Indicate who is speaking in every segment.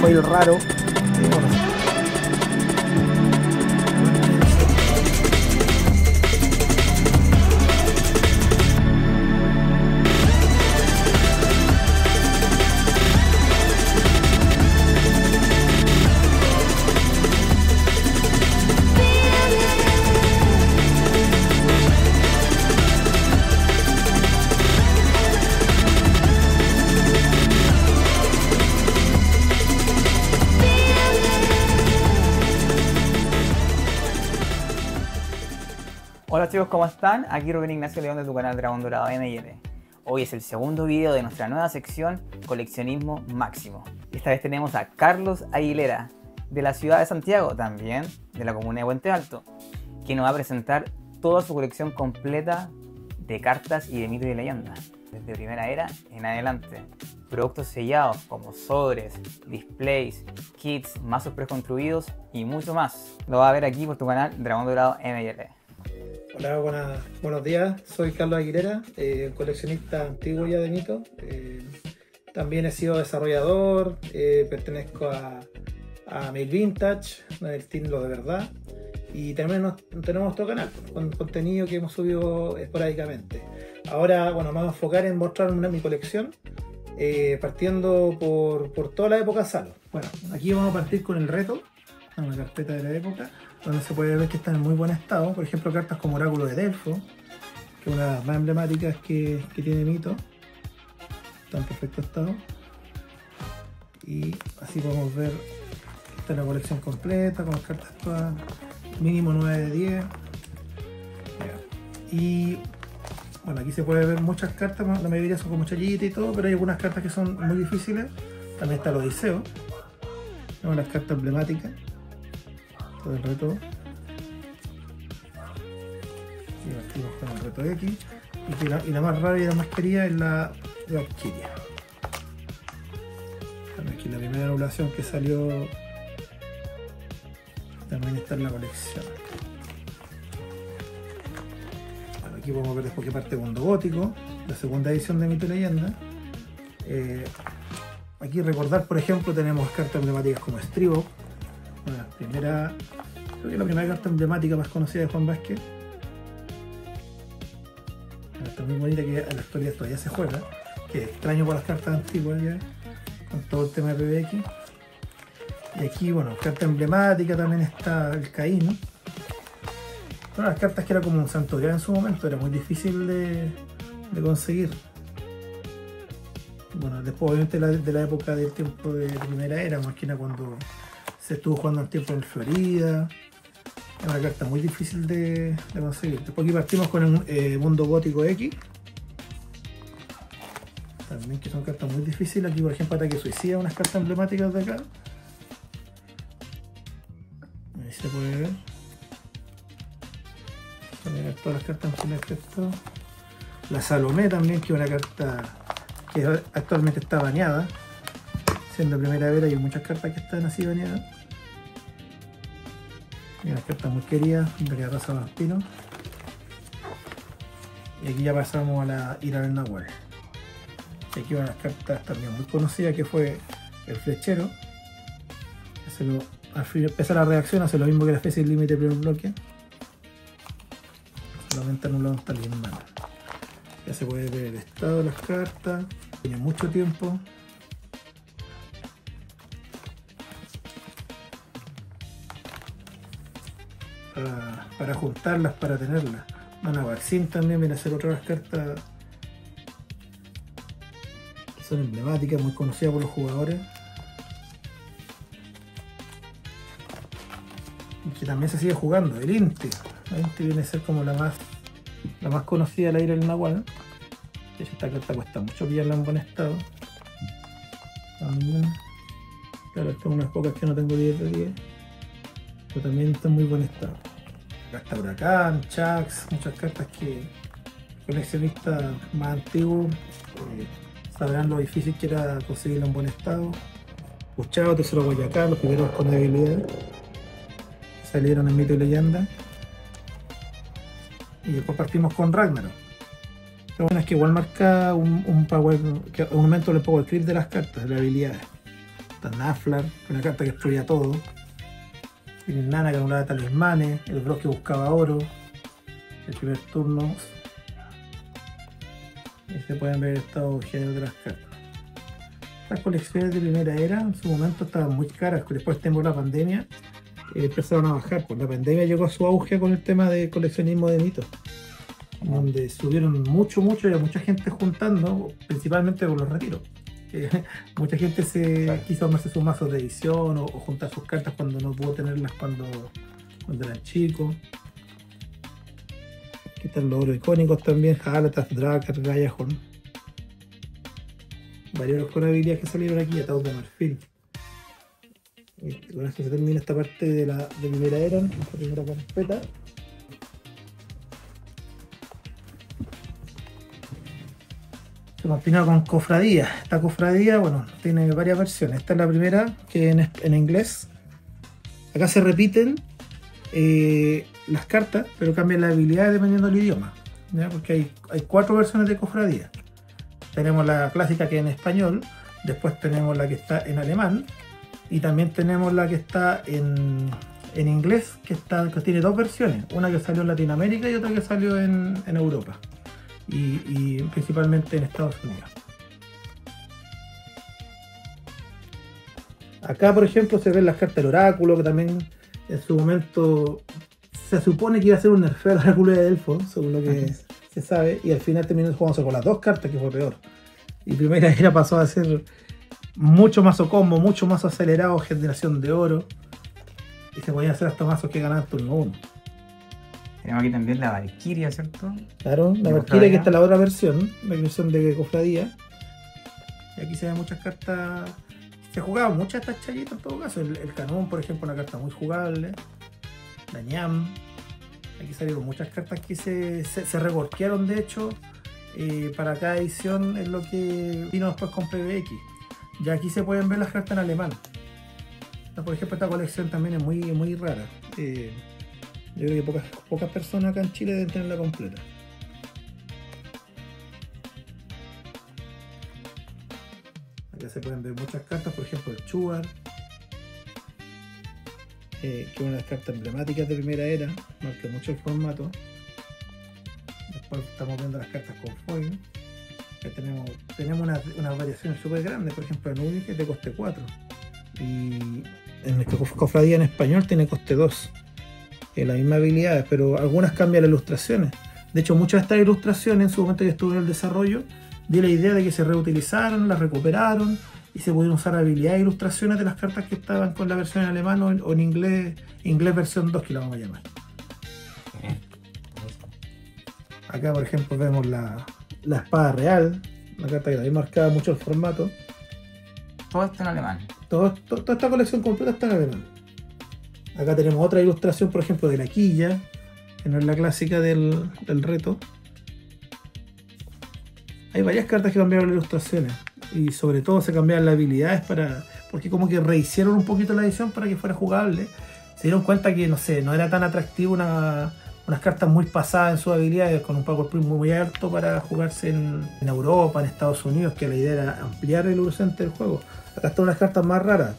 Speaker 1: foil raro. Bueno,
Speaker 2: hola chicos, ¿cómo están? Aquí Rubén Ignacio León de tu canal Dragón Dorado M&L. Hoy es el segundo video de nuestra nueva sección Coleccionismo Máximo. Esta vez tenemos a Carlos Aguilera, de la ciudad de Santiago, también de la comuna de Puente Alto, quien nos va a presentar toda su colección completa de cartas y de mitos y leyendas, desde primera era en adelante. Productos sellados como sobres, displays, kits, mazos preconstruidos y mucho más. Lo vas a ver aquí por tu canal Dragón Dorado M&L.
Speaker 1: Hola, buenos días, soy Carlos Aguilera, coleccionista antiguo ya de mitos. También he sido desarrollador, pertenezco a Mail Vintage, el Team Lo de Verdad, y también tenemos nuestro canal con contenido que hemos subido esporádicamente. Ahora, bueno, vamos a enfocar en mostrar mi colección, partiendo por toda la época Salo. Bueno, aquí vamos a partir con el reto, una carpeta de la época, donde se puede ver que están en muy buen estado. Por ejemplo, cartas como Oráculo de Delfo, que es una de las más emblemáticas que tiene Mito, está en perfecto estado. Y así podemos ver que está la colección completa, con las cartas todas, mínimo 9 de 10. Y bueno, aquí se puede ver muchas cartas, la mayoría son como challita y todo, pero hay algunas cartas que son muy difíciles. También está el Odiseo, una de las cartas emblemáticas del reto, y partimos con el reto X, y la más rara y la más querida es la de Orquídea. Aquí la primera anulación que salió también está en la colección. Bueno, aquí podemos ver después que parte Mundo Gótico, la segunda edición de Mito y Leyenda. Aquí recordar, por ejemplo, tenemos cartas emblemáticas como Stribog, creo que la primera carta emblemática más conocida de Juan Vázquez. Está muy bonita, que en la actualidad todavía se juega, que es extraño por las cartas antiguas ya, con todo el tema de PBX. Y aquí, bueno, carta emblemática también está el Caín. Bueno, las cartas que era como un santo grial en su momento, era muy difícil de conseguir. Bueno, después obviamente de la época del tiempo de primera era, más que nada cuando se estuvo jugando el tiempo en Florida. Es una carta muy difícil de conseguir. Después aquí partimos con el Mundo Gótico X. También que son cartas muy difíciles. Aquí por ejemplo Ataque Suicida, unas cartas emblemáticas de acá. Ahí se puede ver. También todas las cartas en efecto. La Salomé también, que es una carta que actualmente está baneada. Siendo primera era, hay muchas cartas que están así baneadas. Y unas cartas muy queridas de la raza Vampiro. Y aquí ya pasamos a la Ira del Nahual. Y aquí unas cartas también muy conocidas, que fue el Flechero. Al fin empezar la reacción, hace lo mismo que la especie límite primer bloque. Solamente anulado un talismán. Ya se puede ver el estado de las cartas. Tiene mucho tiempo. Para juntarlas, para tenerlas. Mana Vaccine también viene a ser otra de las cartas que son emblemáticas, muy conocidas por los jugadores, y que también se sigue jugando. El Inti viene a ser como la más conocida, la Ira del Nahual. Esta carta cuesta mucho pillarla en buen estado. También, claro, estas son unas pocas que no tengo 10 de 10, pero también está en muy buen estado. Acá está Huracán, Chax, muchas cartas que coleccionistas más antiguos sabrán lo difícil que era conseguirla en buen estado. Puchado, Tesoro Boyacá, los primeros con debilidad que salieron en Mito y Leyenda. Y después partimos con Ragnarok. Lo bueno es que igual marca un aumento del power creep de las cartas, de las habilidades. Está Naflar, una carta que destruía todo. Tiene Nana que anulaba talismanes, el Bros que buscaba oro. El primer turno. Y se pueden ver el estado general de las cartas. Las colecciones de primera era en su momento estaban muy caras, después de la pandemia empezaron a bajar. Pues la pandemia llegó a su auge con el tema de coleccionismo de mitos, donde subieron mucho y había mucha gente juntando, principalmente por los retiros. Mucha gente quiso armarse sus mazos de edición o juntar sus cartas cuando no pudo tenerlas cuando eran chicos. Aquí están los oros icónicos también, Halatas, Drakar, Gaiahorn. Varios con habilidades que salieron aquí, atados de marfil. Y con esto se termina esta parte de primera era, la primera carpeta. Se continúa con cofradía. Esta cofradía, bueno, tiene varias versiones. Esta es la primera, que en inglés. Acá se repiten las cartas, pero cambian las habilidades dependiendo del idioma, ¿ya? Porque hay 4 versiones de cofradía. Tenemos la clásica que es en español, después tenemos la que está en alemán y también tenemos la que está en inglés, que tiene 2 versiones, una que salió en Latinoamérica y otra que salió en Europa y principalmente en Estados Unidos. Acá, por ejemplo, se ven las cartas del oráculo, que también en su momento se supone que iba a ser un nerfeo al oráculo de Delfos, según lo que se sabe, y al final terminó jugándose con las 2 cartas, que fue peor. Y primera era pasó a ser mucho mazo combo, mucho más acelerado, generación de oro, y se podían hacer hasta mazos que ganaban turno 1.
Speaker 2: Tenemos aquí también la Valkyria, ¿cierto?
Speaker 1: Claro, la Valkyria, que está la otra versión, la versión de cofradía. Y aquí se ven muchas cartas. Se jugaban muchas estas chayitas en todo caso. El Canón, por ejemplo, una carta muy jugable. La Ñam. Aquí salieron muchas cartas que se reworkearon, de hecho, para cada edición, es lo que vino después con PBX. Ya aquí se pueden ver las cartas en alemán. Por ejemplo, esta colección también es muy rara. Yo creo que pocas personas acá en Chile deben tenerla completa. Acá se pueden ver muchas cartas, por ejemplo el Chuar, que es una de las cartas emblemáticas de primera era, marca mucho el formato. Después estamos viendo las cartas con foil. Acá tenemos unas variaciones súper grandes, por ejemplo en Ubi, que es de coste 4. Y en el cofradía en español tiene coste 2. Las mismas habilidades, pero algunas cambian las ilustraciones. De hecho, muchas de estas ilustraciones, en su momento que estuvo en el desarrollo, di la idea de que se reutilizaron, las recuperaron y se pudieron usar habilidades e ilustraciones de las cartas que estaban con la versión en alemán o en inglés versión 2, que la vamos a llamar. Acá, por ejemplo, vemos la espada real, una carta que también marcaba mucho el formato.
Speaker 2: Todo esto en alemán.
Speaker 1: Toda esta colección completa está en alemán. Acá tenemos otra ilustración, por ejemplo, de la quilla, que no es la clásica del reto. Hay varias cartas que cambiaron las ilustraciones y sobre todo se cambiaron las habilidades porque como que rehicieron un poquito la edición para que fuera jugable. Se dieron cuenta que, no sé, no era tan atractivo unas cartas muy pasadas en sus habilidades, con un power point muy alto para jugarse en Europa, en Estados Unidos, que la idea era ampliar el horizonte del juego. Acá están unas cartas más raras.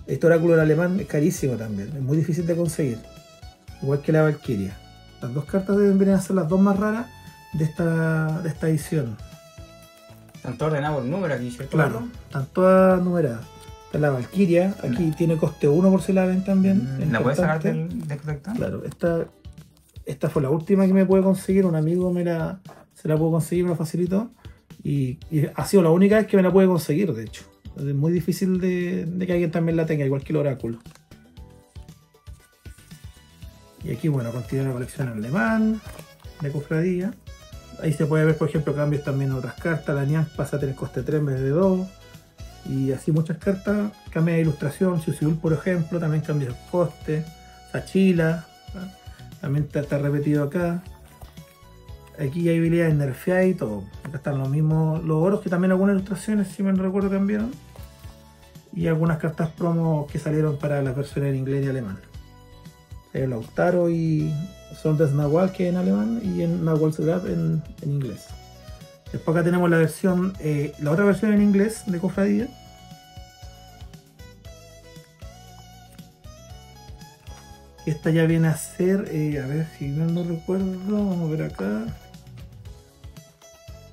Speaker 1: Este oráculo en alemán es carísimo también, es muy difícil de conseguir, igual que la Valkyria. Las 2 cartas deberían ser las 2 más raras de esta edición.
Speaker 2: Están todas ordenadas por número aquí, ¿cierto?
Speaker 1: Claro, están todas numeradas. Está la Valkyria, aquí tiene coste 1 por si la ven también.
Speaker 2: ¿La puedes sacar del colector?
Speaker 1: Claro, esta fue la última que me pude conseguir, un amigo se la pudo conseguir, me la facilitó, y ha sido la única vez que me la pude conseguir, de hecho. Es muy difícil de que alguien también la tenga, igual que el oráculo. Y aquí, bueno, continúa la colección en alemán, de cofradía. Ahí se puede ver, por ejemplo, cambios también en otras cartas. La Niang pasa a tener coste 3 en vez de 2. Y así muchas cartas. Cambia de ilustración. Siusiul, por ejemplo, también cambia el coste. Sachila, ¿no? También está repetido acá. Aquí hay habilidades nerfeadas y todo. Acá están los mismos, los oros, que también algunas ilustraciones, si me recuerdo, cambiaron. Y algunas cartas promo que salieron para las versiones en inglés y alemán. El Lautaro y Son des Nahual, que en alemán, y en Nahual's Grab en inglés. Después acá tenemos la otra versión en inglés de cofradía, Esta ya viene a ser, a ver si no recuerdo, vamos a ver acá.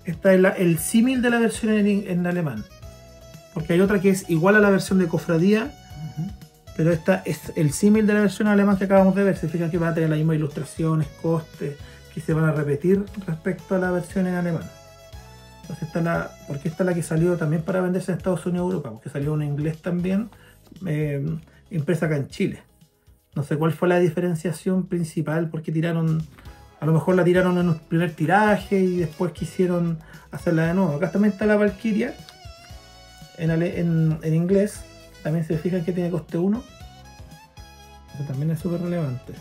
Speaker 1: Esta es el símil de la versión en alemán. Porque hay otra que es igual a la versión de Cofradía, pero esta es el símil de la versión en alemán que acabamos de ver. Se fijan que van a tener las mismas ilustraciones, costes, que se van a repetir respecto a la versión en alemán. Entonces porque esta es la que salió también para venderse en Estados Unidos y Europa, porque salió en inglés también, impresa acá en Chile. No sé cuál fue la diferenciación principal, porque a lo mejor la tiraron en un primer tiraje y después quisieron hacerla de nuevo. Acá también está la Valkyria en inglés. También se fijan que tiene coste 1. Eso también es súper relevante.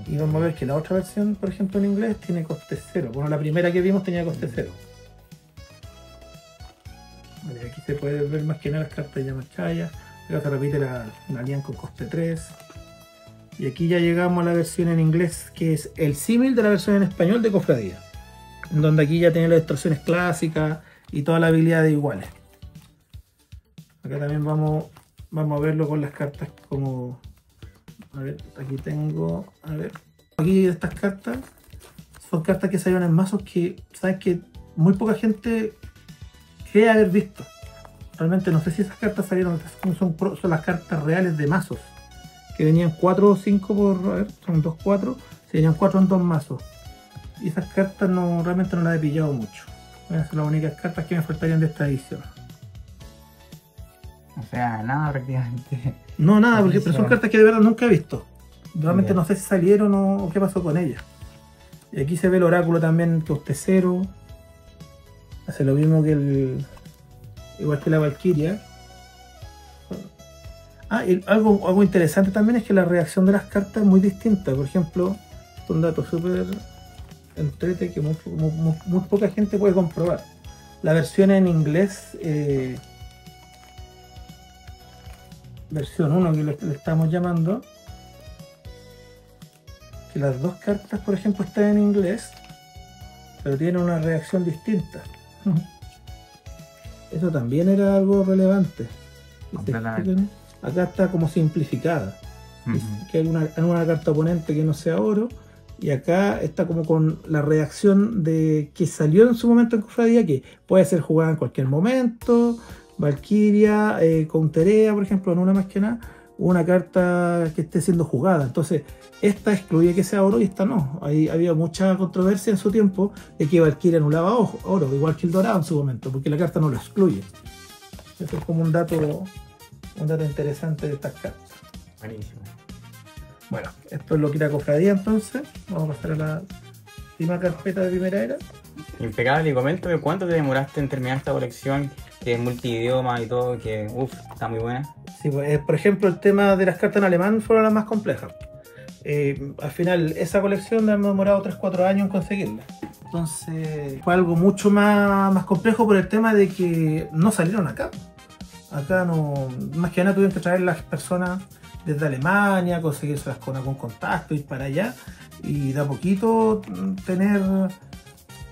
Speaker 1: Y vamos a ver que la otra versión, por ejemplo en inglés, tiene coste 0. Bueno, la primera que vimos tenía coste 0. Vale, aquí se puede ver más que nada las cartas ya más chayas. Acá se repite la Lian con coste 3. Y aquí ya llegamos a la versión en inglés, que es el símil de la versión en español de Cofradía. En donde aquí ya tiene las distorsiones clásicas y toda la habilidad de iguales. Acá también vamos a verlo con las cartas como... A ver, aquí tengo... A ver, aquí estas cartas son cartas que salieron en mazos que, ¿sabes? Que muy poca gente cree haber visto. Realmente no sé si esas cartas salieron, son las cartas reales de mazos. Que venían 4 o 5 por... A ver, son 2, 4. Se venían 4 en 2 mazos. Y esas cartas realmente no las he pillado mucho. Esas son las únicas cartas que me faltarían de esta edición.
Speaker 2: O sea, nada prácticamente.
Speaker 1: No, nada, pero son cartas que de verdad nunca he visto. Realmente no sé si salieron o qué pasó con ellas. Y aquí se ve el oráculo también, coste 0. Hace lo mismo que igual que la Valkyria. Y algo interesante también es que la reacción de las cartas es muy distinta. Por ejemplo, un dato súper entrete que muy poca gente puede comprobar. La versión en inglés, versión 1 que le estamos llamando, que las dos cartas, por ejemplo, están en inglés, pero tienen una reacción distinta. Eso también era algo relevante. Acá está como simplificada. Que hay una carta oponente que no sea oro, y acá está como con la reacción de que salió en su momento en Cofradía, que puede ser jugada en cualquier momento. Valkyria, Counterea, por ejemplo, en una más que nada, una carta que esté siendo jugada. Entonces, esta excluye que sea oro y esta no. Había mucha controversia en su tiempo de que Valkyria anulaba oro, igual que el dorado en su momento, porque la carta no lo excluye. Eso es como un dato interesante de estas cartas.
Speaker 2: Buenísimo.
Speaker 1: Bueno, esto es lo que era Cofradía entonces. Vamos a pasar a la última carpeta de primera era.
Speaker 2: Impecable, y coméntame cuánto te demoraste en terminar esta colección, que es multidioma y todo, que está muy buena.
Speaker 1: Sí, pues, por ejemplo, el tema de las cartas en alemán fueron las más complejas. Al final, esa colección me ha demorado 3-4 años en conseguirla. Entonces, fue algo mucho más complejo por el tema de que no salieron acá. Acá no, más que nada tuvieron que traer las personas desde Alemania, conseguirlas con algún contacto, ir para allá y de a poquito tener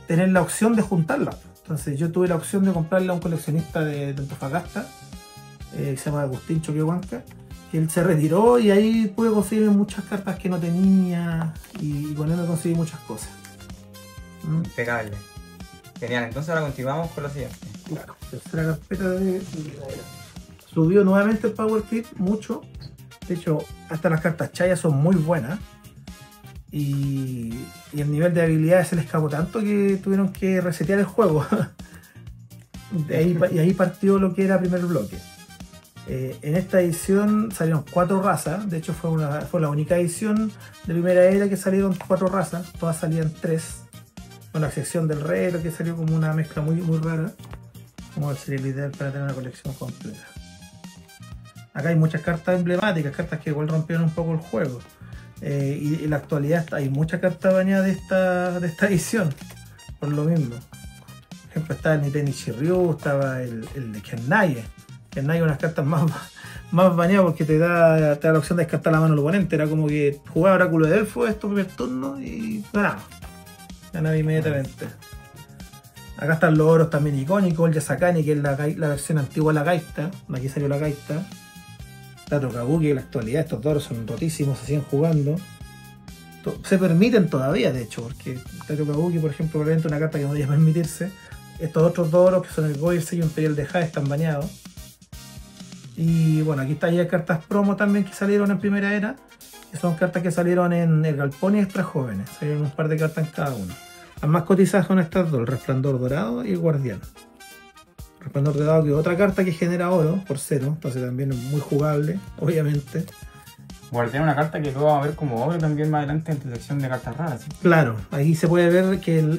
Speaker 1: la opción de juntarlas. Entonces yo tuve la opción de comprarle a un coleccionista de Antofagasta, que se llama Agustín Choquehuanca, que él se retiró y ahí pude conseguir muchas cartas que no tenía y con él me conseguí muchas cosas.
Speaker 2: Impecable. Genial, entonces ahora continuamos con lo siguiente.
Speaker 1: Claro, tercera carpeta de... Subió nuevamente el Power Creep mucho. De hecho, hasta las cartas chayas son muy buenas. Y el nivel de habilidades se les escapó tanto que tuvieron que resetear el juego. Y ahí partió lo que era primer bloque. En esta edición salieron 4 razas. De hecho fue la única edición de primera era que salieron 4 razas. Todas salían 3. Con la excepción del rey, que salió como una mezcla muy rara. Como sería el ideal para tener una colección completa. Acá hay muchas cartas emblemáticas, cartas que igual rompieron un poco el juego. Y en la actualidad hay muchas cartas bañadas de esta edición, por lo mismo. Por ejemplo, estaba el Niten Shiryu, estaba el de Kennaye. Kennaye unas cartas más bañadas porque te da la opción de descartar la mano del oponente. Era como que jugaba Oráculo de Delfo esto primer turno y ganaba inmediatamente. Acá están los oros también icónicos, el Yasakani, que es la versión antigua de la gaita. Aquí salió la gaita. Dato Kabuki, en la actualidad estos Doros son rotísimos, se siguen jugando. Se permiten todavía, de hecho, porque Dato Kabuki, por ejemplo, probablemente una carta que no debería permitirse. Estos otros Doros, que son el Go y el sello Imperial de Jade, están bañados. Y bueno, aquí están ya cartas promo también que salieron en primera era. Que son cartas que salieron en el Galpón y Extra Jóvenes. Salieron un par de cartas en cada uno. Las más cotizadas son estas dos, el Resplandor Dorado y el Guardián. El Resplandor Dorado, que es otra carta que genera oro por 0, entonces también es muy jugable, obviamente.
Speaker 2: Guardián, una carta que luego vamos a ver como oro también más adelante en tu sección de cartas raras, ¿sí?
Speaker 1: Claro, ahí se puede ver que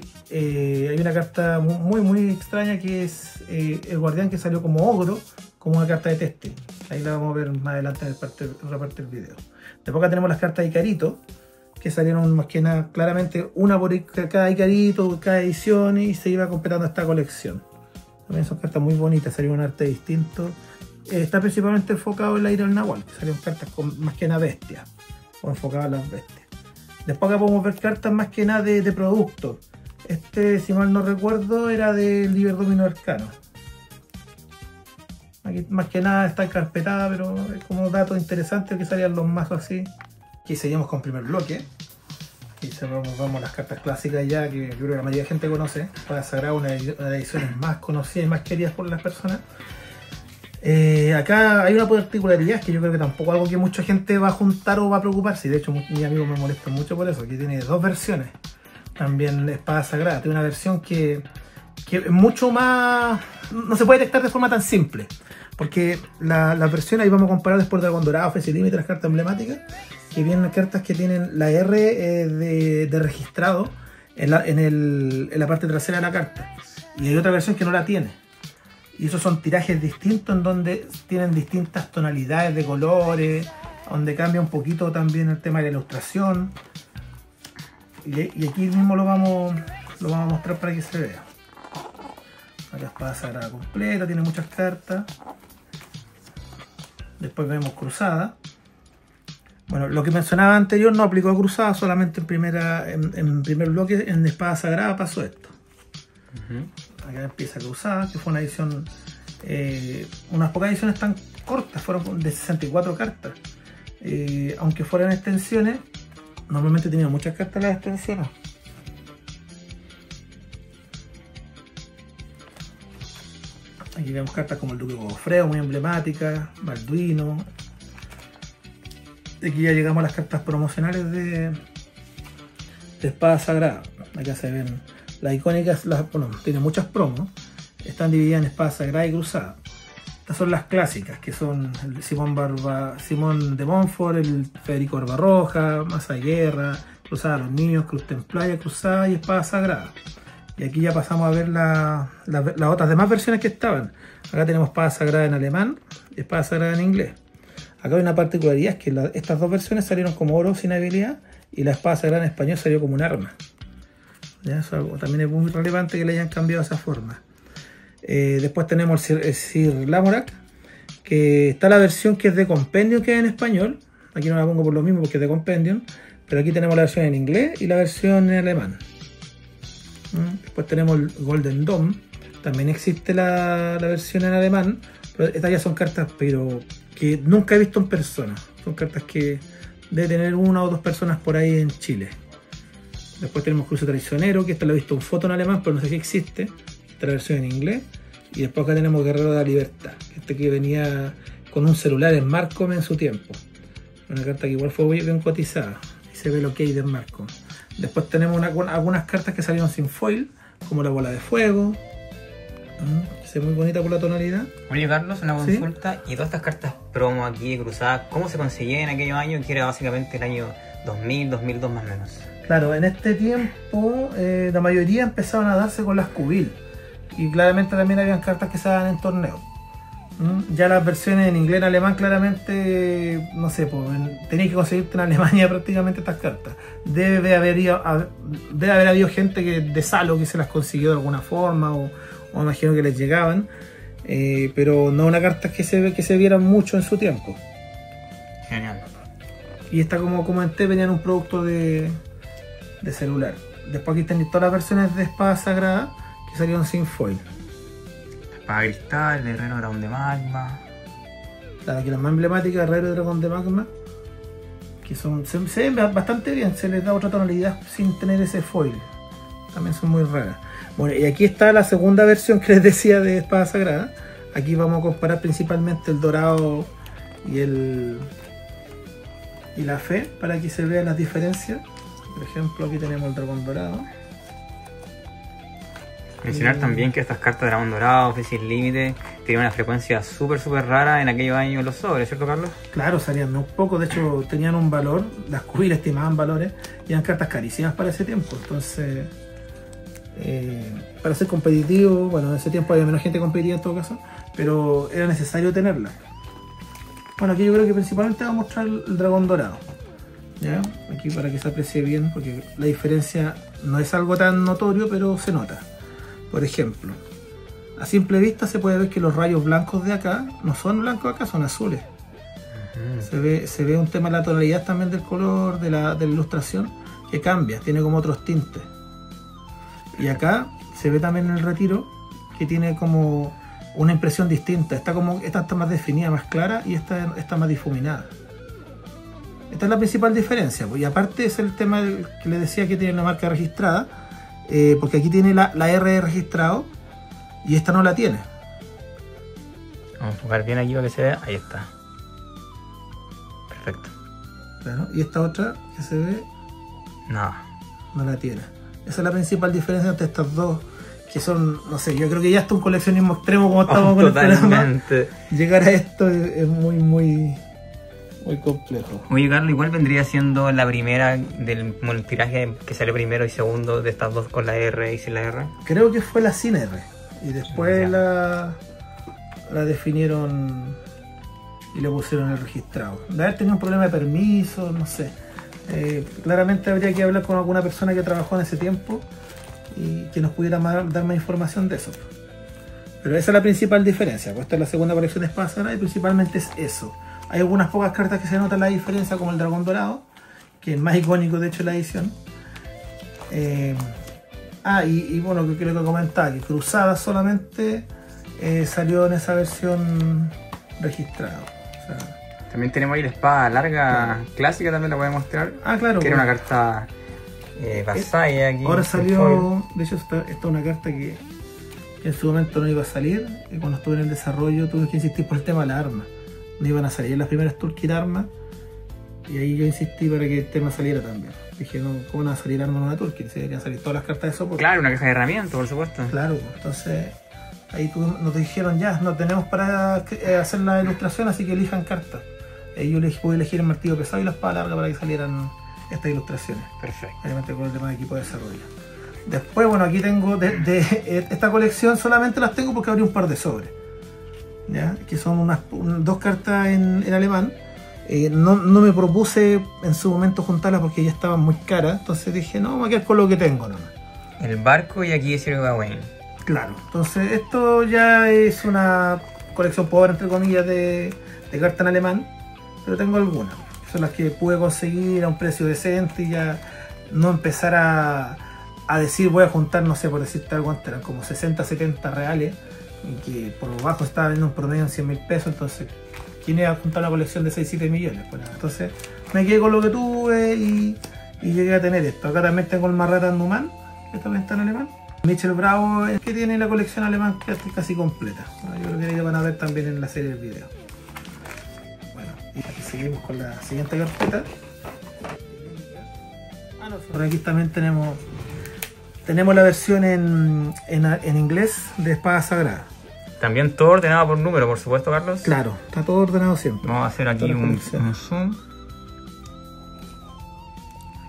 Speaker 1: hay una carta muy extraña que es el Guardián, que salió como ogro, como una carta de testing. Ahí la vamos a ver más adelante en otra parte del video. Después acá tenemos las cartas de Icarito, que salieron más que nada, claramente una por cada Icarito, cada edición, y se iba completando esta colección. También son cartas muy bonitas, salieron un arte distinto. Está principalmente enfocado en la ira del Nahual, que salieron cartas con más que nada bestias, o enfocadas a las bestias. Después acá podemos ver cartas más que nada de productos. Si mal no recuerdo, era de Liber Domino Arcano. Aquí más que nada está encarpetada, pero es como dato interesante que salían los mazos así. Aquí seguimos con primer bloque. Aquí vamos las cartas clásicas ya, que yo creo que la mayoría de gente conoce. Para Sagrada, una de las ediciones más conocidas y más queridas por las personas. Acá hay una particularidad, que yo creo que tampoco algo que mucha gente va a juntar o va a preocuparse. De hecho, mis amigos me molestan mucho por eso. Aquí tiene dos versiones. También Espada Sagrada. Tiene una versión que es mucho más... No se puede detectar de forma tan simple. Porque las versiones, ahí vamos a comparar después de Dragón Dorado, Fecha Límite, las cartas emblemáticas, que vienen cartas que tienen la R de registrado en la parte trasera de la carta. Y hay otra versión que no la tiene. Y esos son tirajes distintos en donde tienen distintas tonalidades de colores, donde cambia un poquito también el tema de la ilustración. Y aquí mismo lo vamos a mostrar para que se vea. La Espada Sagrada completa, tiene muchas cartas. Después vemos Cruzada. Bueno, lo que mencionaba anterior no aplicó a Cruzada, solamente en primer bloque, en Espada Sagrada pasó esto. Acá empieza Cruzada, que fue una edición, unas pocas ediciones tan cortas, fueron de 64 cartas. Aunque fueran extensiones, normalmente tenían muchas cartas las extensiones. Aquí vemos cartas como el Duque Godofredo, muy emblemáticas, Balduino. Aquí ya llegamos a las cartas promocionales de Espada Sagrada. Acá se ven las icónicas, bueno, tiene muchas promos. Están divididas en Espada Sagrada y Cruzada. Estas son las clásicas, que son el Simón de Montfort, el Federico Barbarroja, Maza de Guerra, Cruzada a los Niños, Cruz Templaria, Cruzada y Espada Sagrada. Y aquí ya pasamos a ver las otras demás versiones que estaban. Acá tenemos Espada Sagrada en alemán y Espada Sagrada en inglés. Acá hay una particularidad, es que estas dos versiones salieron como oro sin habilidad, y la Espada Sagrada en español salió como un arma. ¿Ya? Eso también es muy relevante que le hayan cambiado de esa forma. Después tenemos el Sir Lamorak, que está la versión que es de Compendium, que es en español. Aquí no la pongo por lo mismo porque es de Compendium, pero aquí tenemos la versión en inglés y la versión en alemán. Después tenemos el Golden Dome, también existe la versión en alemán, pero estas ya son cartas pero que nunca he visto en persona. Son cartas que debe tener una o dos personas por ahí en Chile. Después tenemos Cruce Traicionero, que esta la he visto en foto en alemán, pero no sé si existe. Esta es la versión en inglés. Y después acá tenemos Guerrero de la Libertad, que venía con un celular en Marcom en su tiempo. Una carta que igual fue muy bien cotizada. Y se ve lo que hay de Marcom. Después tenemos algunas cartas que salieron sin foil, como la Bola de Fuego. Que se ve muy bonita por la tonalidad.
Speaker 2: Oye, Carlos, una consulta. ¿Sí? Y todas estas cartas promo aquí cruzadas, cómo se conseguían en aquellos años, que era básicamente el año 2000, 2002 más o menos?
Speaker 1: Claro, en este tiempo la mayoría empezaban a darse con las Cubil. Y claramente también habían cartas que se daban en torneos. Ya las versiones en inglés y en alemán, claramente, no sé, pues, tenéis que conseguirte en Alemania prácticamente estas cartas. Debe haber habido gente de Salo que se las consiguió de alguna forma, o imagino que les llegaban, pero no una carta que se vieran mucho en su tiempo.
Speaker 2: Genial.
Speaker 1: Y esta, como comenté, venía en un producto de celular. Después aquí tenéis todas las versiones de Espada Sagrada que salieron sin foil.
Speaker 2: Espada Cristal, Herrero Dragón de Magma.
Speaker 1: la que la más emblemática, Rayo Dragón de Magma, que se ven bastante bien, se les da otra tonalidad sin tener ese foil. También son muy raras. Bueno, y aquí está la segunda versión que les decía de Espada Sagrada. Aquí vamos a comparar principalmente el dorado y la fe, para que se vean las diferencias. Por ejemplo, aquí tenemos el dragón dorado.
Speaker 2: Mencionar también que estas cartas de dragón dorado, Fe Sin Límite, tienen una frecuencia súper rara en aquellos años los sobres, ¿cierto, Carlos?
Speaker 1: Claro, salían muy poco, de hecho tenían un valor, las QI estimaban valores, y eran cartas carísimas para ese tiempo. Entonces, para ser competitivo, bueno, en ese tiempo había menos gente competitiva en todo caso, pero era necesario tenerla. Bueno, aquí yo creo que principalmente voy a mostrar el dragón dorado, ¿ya? Aquí para que se aprecie bien, porque la diferencia no es algo tan notorio, pero se nota. Por ejemplo, a simple vista se puede ver que los rayos blancos de acá no son blancos acá, son azules. Se ve un tema de la tonalidad también del color, de la ilustración, que cambia, tiene como otros tintes. Y acá se ve también en el retiro que tiene como una impresión distinta. Esta está más definida, más clara, y esta está más difuminada. Esta es la principal diferencia. Y aparte es el tema que les decía que tiene la marca registrada, porque aquí tiene la R registrado y esta no la tiene.
Speaker 2: Vamos a enfocar bien aquí para que se vea. Ahí está. Perfecto.
Speaker 1: Claro, y esta otra que se ve no la tiene. Esa es la principal diferencia entre estas dos, que son, no sé, yo creo que ya está un coleccionismo extremo como estamos con
Speaker 2: totalmente.
Speaker 1: El programa. Llegar a esto es muy complejo.
Speaker 2: Oye, Carlos, igual vendría siendo la primera del tiraje que salió primero y segundo de estas dos con la R y sin la R.
Speaker 1: Creo que fue la sin R y después la definieron y le pusieron el registrado. De haber tenido un problema de permiso, no sé. Claramente habría que hablar con alguna persona que trabajó en ese tiempo y que nos pudiera dar más información de eso. Pero esa es la principal diferencia. Pues esta es la segunda colección de Espada Sagrada y principalmente es eso. Hay algunas pocas cartas que se nota la diferencia, como el dragón dorado, que es más icónico de hecho de la edición. Y bueno, que quiero comentar que Cruzada solamente salió en esa versión registrada. O sea,
Speaker 2: también tenemos ahí la espada larga clásica, también la voy a mostrar.
Speaker 1: Claro.
Speaker 2: Que era una carta vasalla aquí.
Speaker 1: Ahora salió, de hecho esta es una carta que en su momento no iba a salir, y cuando estuve en el desarrollo tuve que insistir por el tema de la arma. No iban a salir las primeras toolkit armas, y ahí yo insistí para que el tema saliera también. Dije, no, ¿cómo van a salir armas en una toolkit? Se deberían salir todas las cartas de soporte.
Speaker 2: Claro, una caja de herramientas, por supuesto.
Speaker 1: Claro, entonces ahí nos dijeron, ya, no tenemos para hacer la ilustración, así que elijan cartas. Y yo pude elegir el martillo pesado y la espada larga para que salieran estas ilustraciones.
Speaker 2: Perfecto.
Speaker 1: Obviamente con el tema de equipo de desarrollo. Después, bueno, aquí tengo de esta colección, solamente las tengo porque abrí un par de sobres, ¿ya? Que son dos cartas en alemán. No me propuse en su momento juntarlas porque ya estaban muy caras, entonces dije, no, me voy a quedar con lo que tengo nomás.
Speaker 2: El barco y aquí es el Gawain.
Speaker 1: Claro, entonces esto ya es una colección pobre, entre comillas, de cartas en alemán, pero tengo algunas. Son las que pude conseguir a un precio decente y ya no empezar a decir voy a juntar, no sé, por decirte algo, eran como 60, 70 reales, y que por lo bajo estaba viendo un promedio en 100 mil pesos, entonces ¿quién iba a juntar una colección de 6, 7 millones? Pues nada, entonces me quedé con lo que tuve y llegué a tener esto. Acá también tengo el Marratan Numan, que también está en alemán. Michel Bravo, que tiene la colección alemán casi completa. Bueno, yo creo que ahí lo van a ver también en la serie del video. Bueno, y aquí seguimos con la siguiente carpeta. Por aquí también tenemos la versión en inglés de Espada Sagrada.
Speaker 2: También todo ordenado por número, por supuesto, Carlos.
Speaker 1: Claro, está todo ordenado siempre.
Speaker 2: Vamos a hacer aquí un zoom.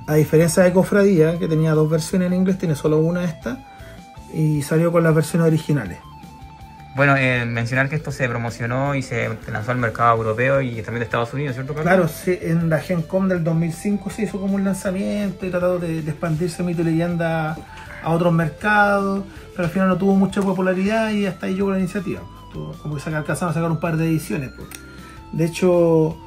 Speaker 1: A diferencia de Cofradía, que tenía dos versiones en inglés, tiene solo una esta y salió con las versiones originales.
Speaker 2: Bueno, mencionar que esto se promocionó y se lanzó al mercado europeo y también de Estados Unidos, ¿cierto, Carlos?
Speaker 1: Claro, sí, en la Gen Con del 2005 se hizo como un lanzamiento y tratado de expandirse Mito y Leyenda a otros mercados, pero al final no tuvo mucha popularidad y hasta ahí llegó la iniciativa. Como que alcanzaron a sacar un par de ediciones. Pues. De hecho,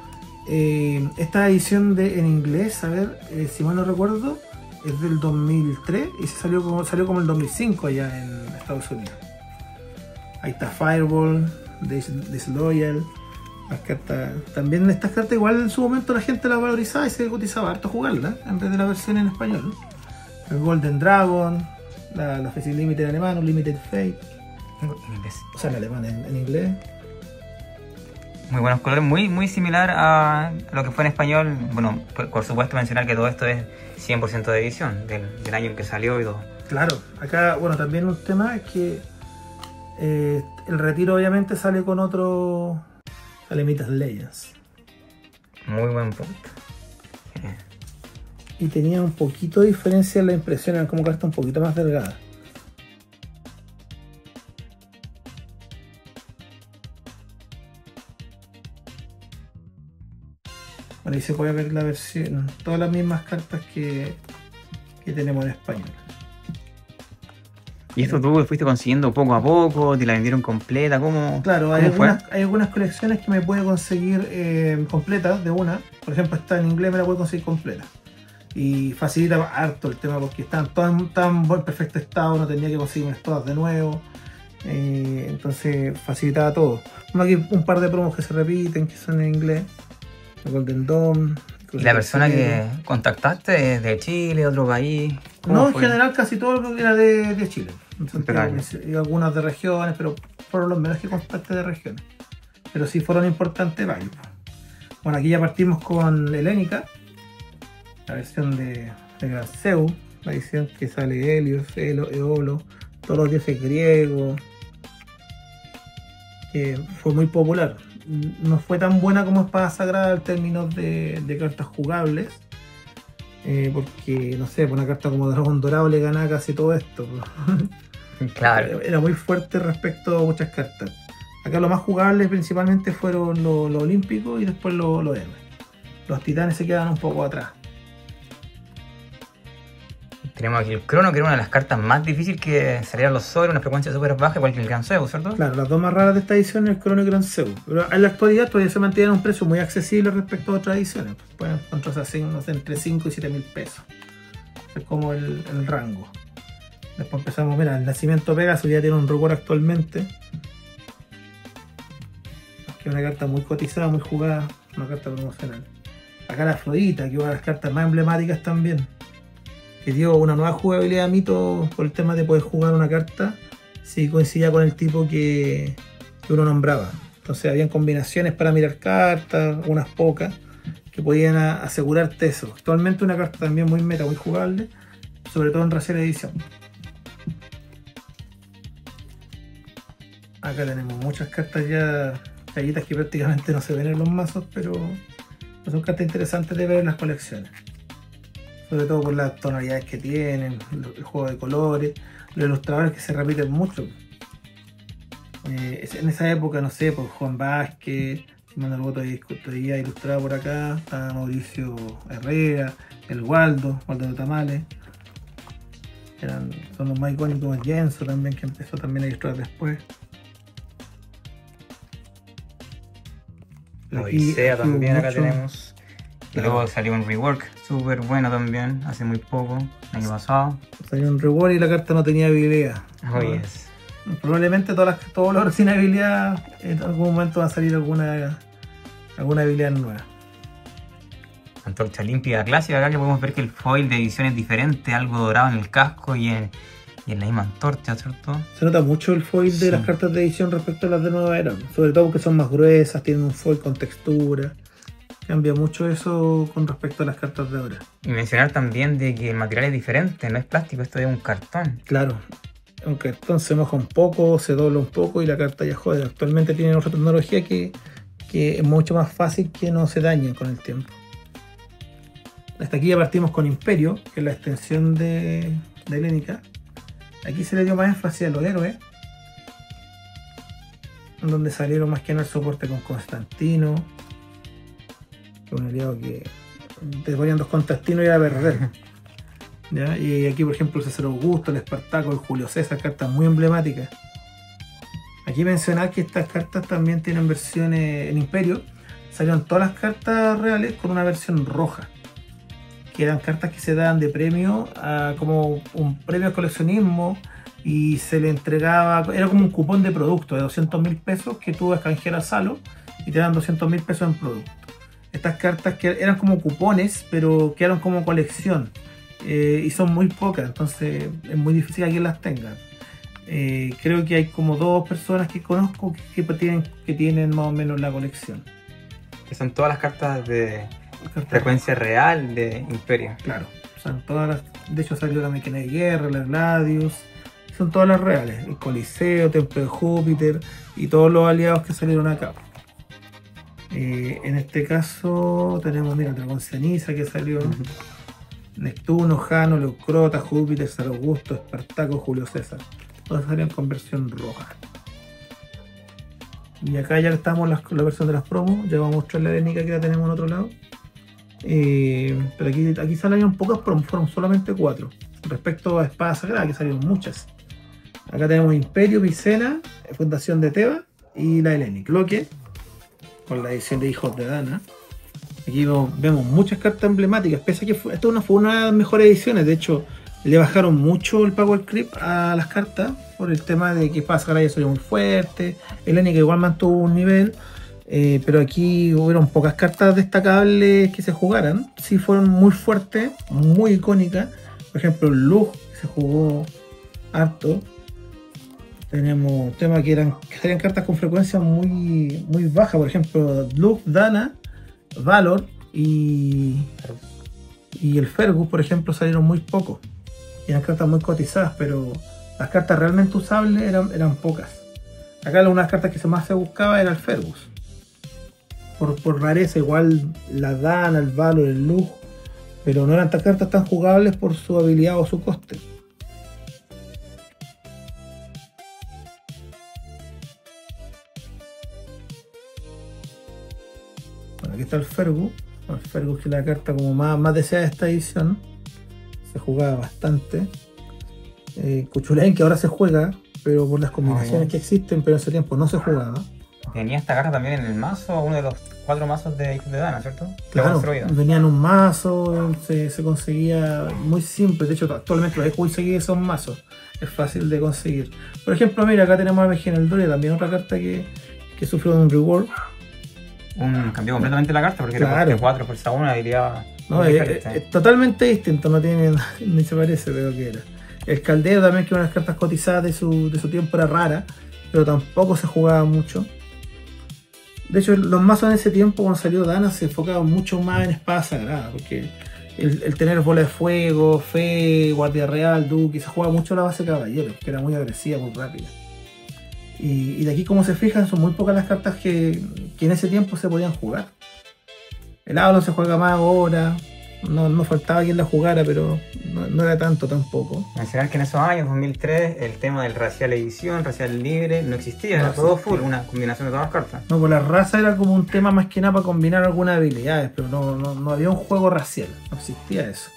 Speaker 1: esta edición en inglés, a ver, si mal no recuerdo, es del 2003 y salió como el 2005 allá en Estados Unidos. Ahí está Fireball, Disloyal, Las cartas, también estas cartas igual en su momento la gente las valorizaba y se cotizaba harto jugarlas en vez de la versión en español. El Golden Dragon, la Facing Limited en alemán, un Limited Fate.
Speaker 2: En inglés.
Speaker 1: O sea, en alemán, en inglés.
Speaker 2: Muy buenos colores, muy similar a lo que fue en español. Bueno, por supuesto mencionar que todo esto es 100% de edición, del año en que salió y todo.
Speaker 1: Claro, acá, bueno, también un tema es que el retiro obviamente sale con otro... Sale Mythos Legends.
Speaker 2: Muy buen punto.
Speaker 1: Y tenía un poquito de diferencia en la impresión, eran como cartas un poquito más delgadas. Bueno, ahí se puede ver la versión, todas las mismas cartas que tenemos en español.
Speaker 2: ¿Y esto tú fuiste consiguiendo poco a poco? ¿Te la vendieron completa? ¿Cómo?
Speaker 1: Claro, hay
Speaker 2: fue?
Speaker 1: algunas colecciones que me puede conseguir completas de una. Por ejemplo, esta en inglés me la puedo conseguir completa. Y facilita harto el tema porque están todas en tan buen perfecto estado, no tenía que conseguirme todas de nuevo. Entonces facilitaba todo. Bueno, aquí un par de promos que se repiten, que son en inglés. El Golden Dome.
Speaker 2: ¿Y la persona que contactaste es de Chile, otro país?
Speaker 1: No, en general casi todo lo que era de Chile. Y algunas de regiones, pero fueron los menos que contacté de regiones. Pero sí fueron importantes varios. Bueno, aquí ya partimos con Helénica, la versión de Gran Zeus, la edición que sale Helios, Eolo, todos los dioses griegos, que fue muy popular. No fue tan buena como Espada Sagrada en términos de cartas jugables, porque no sé, una carta como Dragón Dorado le ganaba casi todo esto.
Speaker 2: Claro.
Speaker 1: Era muy fuerte respecto a muchas cartas. Acá lo más jugable principalmente fueron los olímpicos y después los héroes. Los titanes se quedan un poco atrás.
Speaker 2: Tenemos aquí el Crono, que era una de las cartas más difíciles que salieran los sobres, una frecuencia súper baja, igual que el Gran Zeus, ¿cierto?
Speaker 1: Claro, las dos más raras de esta edición es el Crono y el Gran Zeus. Pero en la actualidad todavía se mantienen a un precio muy accesible respecto a otras ediciones. Pueden encontrarse así, no sé, entre 5 y 7 mil pesos. Es como el rango. Después empezamos, mira, el Nacimiento Pegasus ya tiene un reward actualmente. Que es una carta muy cotizada, muy jugada, una carta promocional. Acá la Afrodita, que es una de las cartas más emblemáticas también, que dio una nueva jugabilidad a Mito por el tema de poder jugar una carta si coincidía con el tipo que uno nombraba. Entonces habían combinaciones para mirar cartas, unas pocas, que podían asegurarte eso. Actualmente una carta también muy meta, muy jugable, sobre todo en tercera edición. Acá tenemos muchas cartas ya callitas que prácticamente no se ven en los mazos, pero son cartas interesantes de ver en las colecciones. Sobre todo por las tonalidades que tienen, el juego de colores, los ilustradores que se repiten mucho. En esa época, no sé, por Juan Vázquez, Manuel Boto todavía ilustrado por acá, está Mauricio Herrera, el Waldo de Tamales. Son los más icónicos, Jenso también, que empezó también a ilustrar después.
Speaker 2: La Odisea también acá tenemos. Y luego salió un rework súper bueno también, hace muy poco, el año pasado.
Speaker 1: Salió un rework y la carta no tenía habilidad.
Speaker 2: Oh, yes.
Speaker 1: Probablemente todos los sin habilidad en algún momento va a salir alguna habilidad nueva.
Speaker 2: Antorcha Limpia clásica, acá que podemos ver que el foil de edición es diferente, algo dorado en el casco y en la misma antorcha, ¿cierto? Se
Speaker 1: nota mucho el foil de las cartas de edición respecto a las de nueva era, sobre todo porque son más gruesas, tienen un foil con textura. Cambia mucho eso con respecto a las cartas de ahora.
Speaker 2: Y mencionar también de que el material es diferente, no es plástico, esto es un cartón.
Speaker 1: Claro, un cartón se moja un poco, se dobla un poco y la carta ya jode. Actualmente tienen otra tecnología que es mucho más fácil que no se dañen con el tiempo. Hasta aquí ya partimos con Imperio, que es la extensión de Helénica. Aquí se le dio más énfasis a los héroes, donde salieron más que nada el soporte con Constantino, que un aliado que te ponían dos Constantinos y era perder. ¿Ya? Y aquí por ejemplo el César Augusto, el Espartaco, el Julio César, cartas muy emblemáticas. Aquí mencionar que estas cartas también tienen versiones en Imperio. Salieron todas las cartas reales con una versión roja, que eran cartas que se daban de premio, como un premio al coleccionismo, y se le entregaba, era como un cupón de producto de 200.000 pesos que tú canjear a Salo y te dan 200.000 pesos en producto. Estas cartas que eran como cupones, pero quedaron como colección. Y son muy pocas, entonces es muy difícil que alguien las tenga. Creo que hay como 2 personas que conozco que tienen más o menos la colección.
Speaker 2: Que son todas las cartas de frecuencia real de Imperio.
Speaker 1: Claro, son todas las, de hecho salió la máquina de guerra, la Gladius, son todas las reales. El Coliseo, Templo de Júpiter y todos los aliados que salieron acá. En este caso tenemos, mira, Dragón Ceniza que salió. Neptuno, Jano, Leucrota, Júpiter, San Augusto, Espartaco, Julio César. Todas salían con versión roja. Y acá ya estamos con la versión de las promos. Ya vamos a mostrar la técnica que la tenemos en otro lado. Pero aquí salieron pocas promos, fueron solamente 4. Respecto a Espada Sagrada, que salieron muchas. Acá tenemos Imperio, Vicena, Fundación de Teba y la Hellenic Loque, con la edición de Hijos de Dana. Aquí vemos muchas cartas emblemáticas, pese a que esta fue una de las mejores ediciones. De hecho, le bajaron mucho el Power Creep a las cartas por el tema de que Espada Sagrada ya salió muy fuerte. Hellenic igual mantuvo un nivel, pero aquí hubieron pocas cartas destacables que se jugaran. Sí fueron muy fuertes, muy icónicas. Por ejemplo, el Lug, que se jugó harto. Tenemos temas que salían cartas con frecuencia muy baja. Por ejemplo, Lug, Dana, Valor y el Fergus, por ejemplo, salieron muy pocos. Y eran cartas muy cotizadas, pero las cartas realmente usables eran pocas. Acá una de las cartas que más se buscaba era el Fergus. Por rareza, igual la Dana, el Valor, el Lug, pero no eran cartas tan jugables por su habilidad o su coste. Bueno, aquí está el Fergus. El Fergus, que es la carta como más deseada de esta edición. Se jugaba bastante. Cuchulain, que ahora se juega, pero por las combinaciones que existen, pero en ese tiempo no se jugaba.
Speaker 2: Venía esta carta también en el mazo, uno de los 4 mazos de Hijos de Dana, ¿cierto?
Speaker 1: Claro, venía en un mazo, se conseguía muy simple. De hecho, actualmente lo he conseguido esos mazos. Es fácil de conseguir. Por ejemplo, mira, acá tenemos a Megineldoria, también otra carta que sufrió un rework.
Speaker 2: Cambió completamente la carta porque
Speaker 1: claro.
Speaker 2: Era 4 fuerza 1, habilidad.
Speaker 1: No, es totalmente distinto, no tiene ni se parece de lo que era. El Caldero también, que una de las cartas cotizadas de su tiempo, era rara, pero tampoco se jugaba mucho. De hecho, los mazos en ese tiempo, cuando salió Dana, se enfocaban mucho más en Espada Sagrada, porque el tener bola de fuego, fe, guardia real, duque, se jugaba mucho la base caballero, que era muy agresiva, muy rápida. Y de aquí, como se fijan, son muy pocas las cartas que en ese tiempo se podían jugar. El Avalon se juega más ahora, no faltaba quien la jugara, pero no era tanto tampoco.
Speaker 2: Mencionar que en esos años, 2003, el tema del racial edición, racial libre, no existía, era todo full, una combinación de todas las cartas.
Speaker 1: No, pues la raza era como un tema más que nada para combinar algunas habilidades, pero no había un juego racial, no existía eso.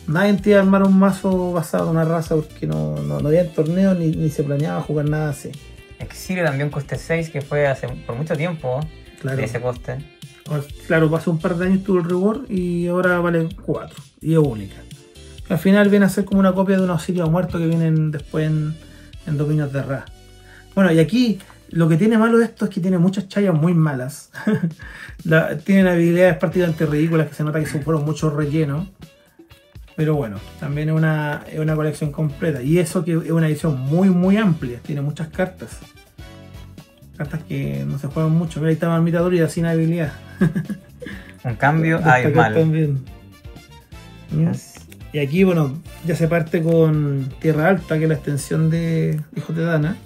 Speaker 1: Nadie te iba a armar un mazo basado en una raza porque no había torneos ni se planeaba jugar nada así.
Speaker 2: Exilio también coste 6, que fue por mucho tiempo, claro, de ese coste.
Speaker 1: Claro, pasó un par de años, tuvo el reward y ahora vale 4 y es única. Al final viene a ser como una copia de un auxilio muerto que vienen después en dominios de Ra. Bueno, y aquí lo que tiene malo esto es que tiene muchas chayas muy malas. Tienen habilidades prácticamente ridículas, que se nota que fueron muchos rellenos. Pero bueno, también es una colección completa. Y eso que es una edición muy amplia, tiene muchas cartas. Cartas que no se juegan mucho. Mira, ahí está Marmita Dórida sin habilidad.
Speaker 2: Un cambio abismal.
Speaker 1: También. Yes. Y aquí, bueno, ya se parte con Tierra Alta, que es la extensión de Hijos de Dana.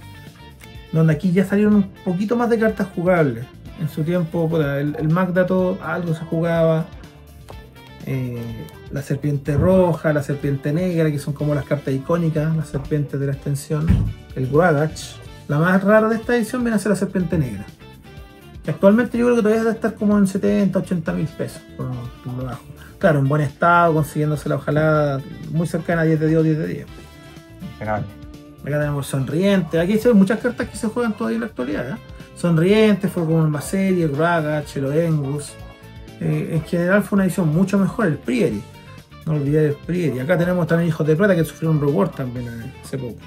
Speaker 1: Donde aquí ya salieron un poquito más de cartas jugables. En su tiempo, el Magdato algo se jugaba. La serpiente roja, la serpiente negra, que son como las cartas icónicas, las serpientes de la extensión. El Gragach. La más rara de esta edición viene a ser la serpiente negra, que actualmente yo creo que todavía debe estar como en 70, 80 mil pesos por lo bajo. Claro, en buen estado, consiguiéndosela ojalá muy cercana a 10 de 10 o 10 de 10.
Speaker 2: Impecable.
Speaker 1: Acá tenemos Sonriente, aquí hay muchas cartas que se juegan todavía en la actualidad, ¿eh? Sonriente fue como el Maserie, el Gragach, el Oengus. En general fue una edición mucho mejor, el Prieri. No olvidar el Prieri. Acá tenemos también Hijos de Plata, que sufrieron un reward también hace poco.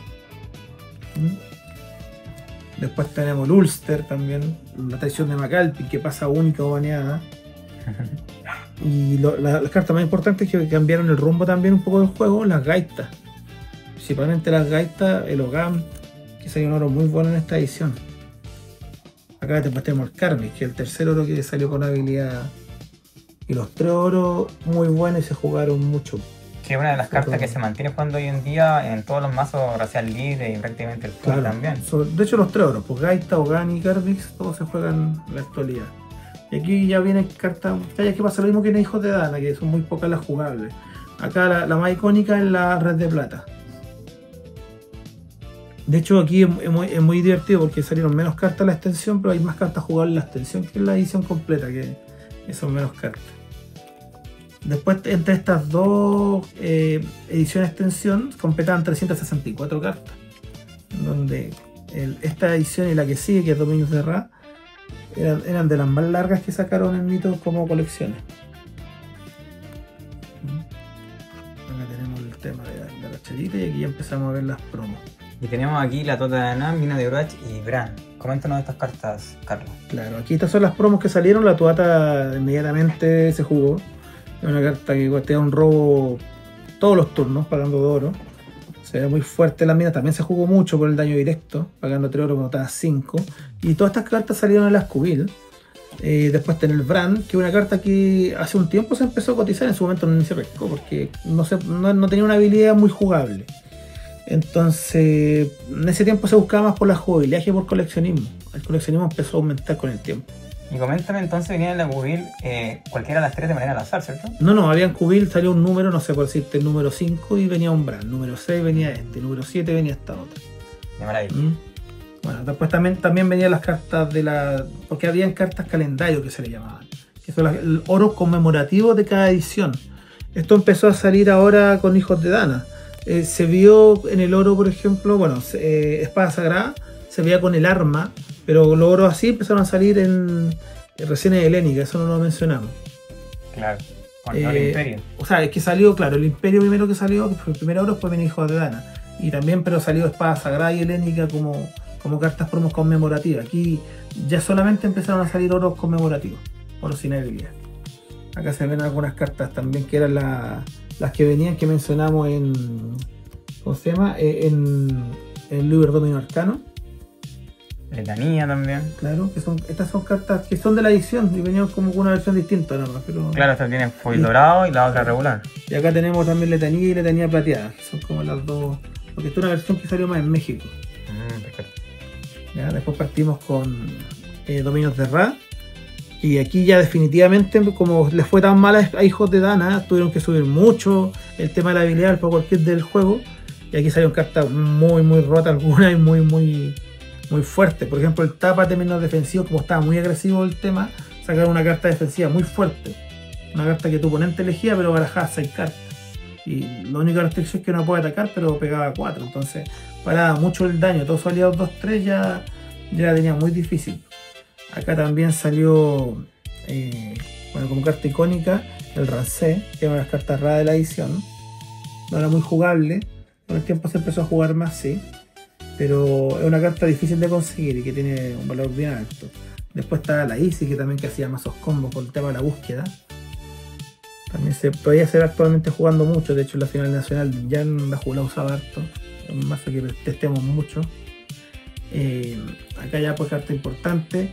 Speaker 1: Después tenemos el Ulster también, la traición de Macalpin, que pasa única o baneada. Y las cartas más importantes que cambiaron el rumbo también un poco del juego, las gaitas. Principalmente las gaitas, el Ogam, que salió un oro muy bueno en esta edición. Acá después tenemos el Karmic, que es el tercer oro que salió con habilidad. Y los 3 oros muy buenos y se jugaron mucho.
Speaker 2: Que es una de las cartas que se mantiene jugando hoy en día en todos los mazos racial libre y prácticamente el full también.
Speaker 1: De hecho los 3 oros, pues Gaita, Ogam y Karmic, todos se juegan en la actualidad. Y aquí ya vienen cartas, que pasa lo mismo que en Hijos de Dana, que son muy pocas las jugables. Acá la más icónica es la Red de Plata. De hecho aquí es muy divertido porque salieron menos cartas en la extensión, pero hay más cartas jugables en la extensión que en la edición completa, que son menos cartas. Después, entre estas dos ediciones de extensión, completaban 364 cartas. Donde esta edición y la que sigue, que es Dominios de Ra, eran de las más largas que sacaron en Mito como colecciones. Acá tenemos el tema de la charita y aquí ya empezamos a ver las promos.
Speaker 2: Y tenemos aquí la Tota de Anam, Mina de Urach y Bran. Coméntanos de estas cartas, Carlos.
Speaker 1: Claro, aquí estas son las promos que salieron. La Tuata inmediatamente se jugó. Es una carta que te da un robo todos los turnos, pagando 2 oro. Se ve muy fuerte la mina. También se jugó mucho por el daño directo, pagando 3 oro, botadas 5. Y todas estas cartas salieron en la Scuville. Después tenés el Bran, que es una carta que hace un tiempo se empezó a cotizar. En su momento no se pescó porque no tenía una habilidad muy jugable. Entonces, en ese tiempo se buscaba más por la jugabilidad que por coleccionismo. El coleccionismo empezó a aumentar con el tiempo.
Speaker 2: Y coméntame entonces, venía en la Cubil cualquiera de las 3 de manera al azar, ¿cierto?
Speaker 1: No, había en Cubil, salió un número, no sé por decirte, el número 5 y venía un Bran, número 6 venía este, número 7 venía esta otra.
Speaker 2: De maravilla.
Speaker 1: Bueno, después también venían las cartas de la... porque habían cartas calendario que se le llamaban, que son los oros conmemorativos de cada edición. Esto empezó a salir ahora con Hijos de Dana. Se vio en el oro, por ejemplo, bueno, Espada Sagrada, se veía con el arma, pero los oros así empezaron a salir recién en Helénica, eso no lo mencionamos.
Speaker 2: Claro, con el Imperio.
Speaker 1: O sea, es que salió, claro, el Imperio primero que salió, que fue el primer oro, después viene Hijos de Dana. Y también, pero salió Espada Sagrada y Helénica como cartas promos conmemorativas. Aquí ya solamente empezaron a salir oros conmemorativos, oros sin habilidad. Acá se ven algunas cartas también que eran las que venían, que mencionamos en... ¿cómo se llama? En Liber Domino Arcano.
Speaker 2: Letanía también.
Speaker 1: Claro, estas son cartas que son de la edición y venían como con una versión distinta nada más. Pero...
Speaker 2: claro, esta tiene foil dorado y la otra regular.
Speaker 1: Y acá tenemos también Letanía y Letanía Plateada, que son como las dos... porque esta es una versión que salió más en México.
Speaker 2: Perfecto.
Speaker 1: Ya, después partimos con Dominios de Ra. Y aquí ya definitivamente, como les fue tan mal a Hijos de Dana, tuvieron que subir mucho el tema de la habilidad, el power kit del juego. Y aquí salieron cartas muy rotas, algunas y muy fuertes. Por ejemplo, el Tapa términos defensivos, como estaba muy agresivo el tema, sacaron una carta defensiva muy fuerte. Una carta que tu oponente elegía, pero barajaba 6 cartas. Y la única restricción es que no puede atacar, pero pegaba 4. Entonces paraba mucho el daño. Todos sus aliados 2-3 ya la tenía muy difícil. Acá también salió, bueno, como carta icónica, el Rancé, que es una de las cartas raras de la edición. No era muy jugable, con el tiempo se empezó a jugar más, sí, pero es una carta difícil de conseguir y que tiene un valor bien alto. Después está la Easy, que también hacía mazos combos con el tema de la búsqueda. También todavía se ve actualmente jugando mucho, de hecho en la final nacional ya la usaba harto, es un mazo que testemos mucho. Acá ya pues carta importante.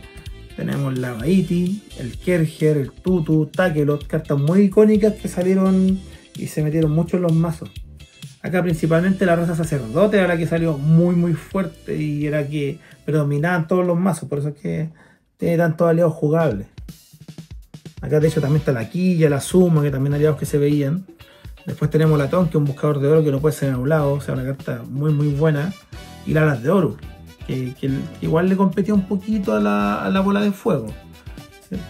Speaker 1: Tenemos la Baiti, el Kerger, el Tutu, Takelot, cartas muy icónicas que salieron y se metieron mucho en los mazos. Acá principalmente la raza sacerdote era la que salió muy fuerte y era que predominaban todos los mazos, por eso es que tiene tantos aliados jugables. Acá de hecho también está la Quilla, la Suma, que también aliados que se veían. Después tenemos la Ton, que es un buscador de oro que no puede ser anulado, o sea, una carta muy buena. Y la Alas de Oro, que igual le competía un poquito a la bola de fuego.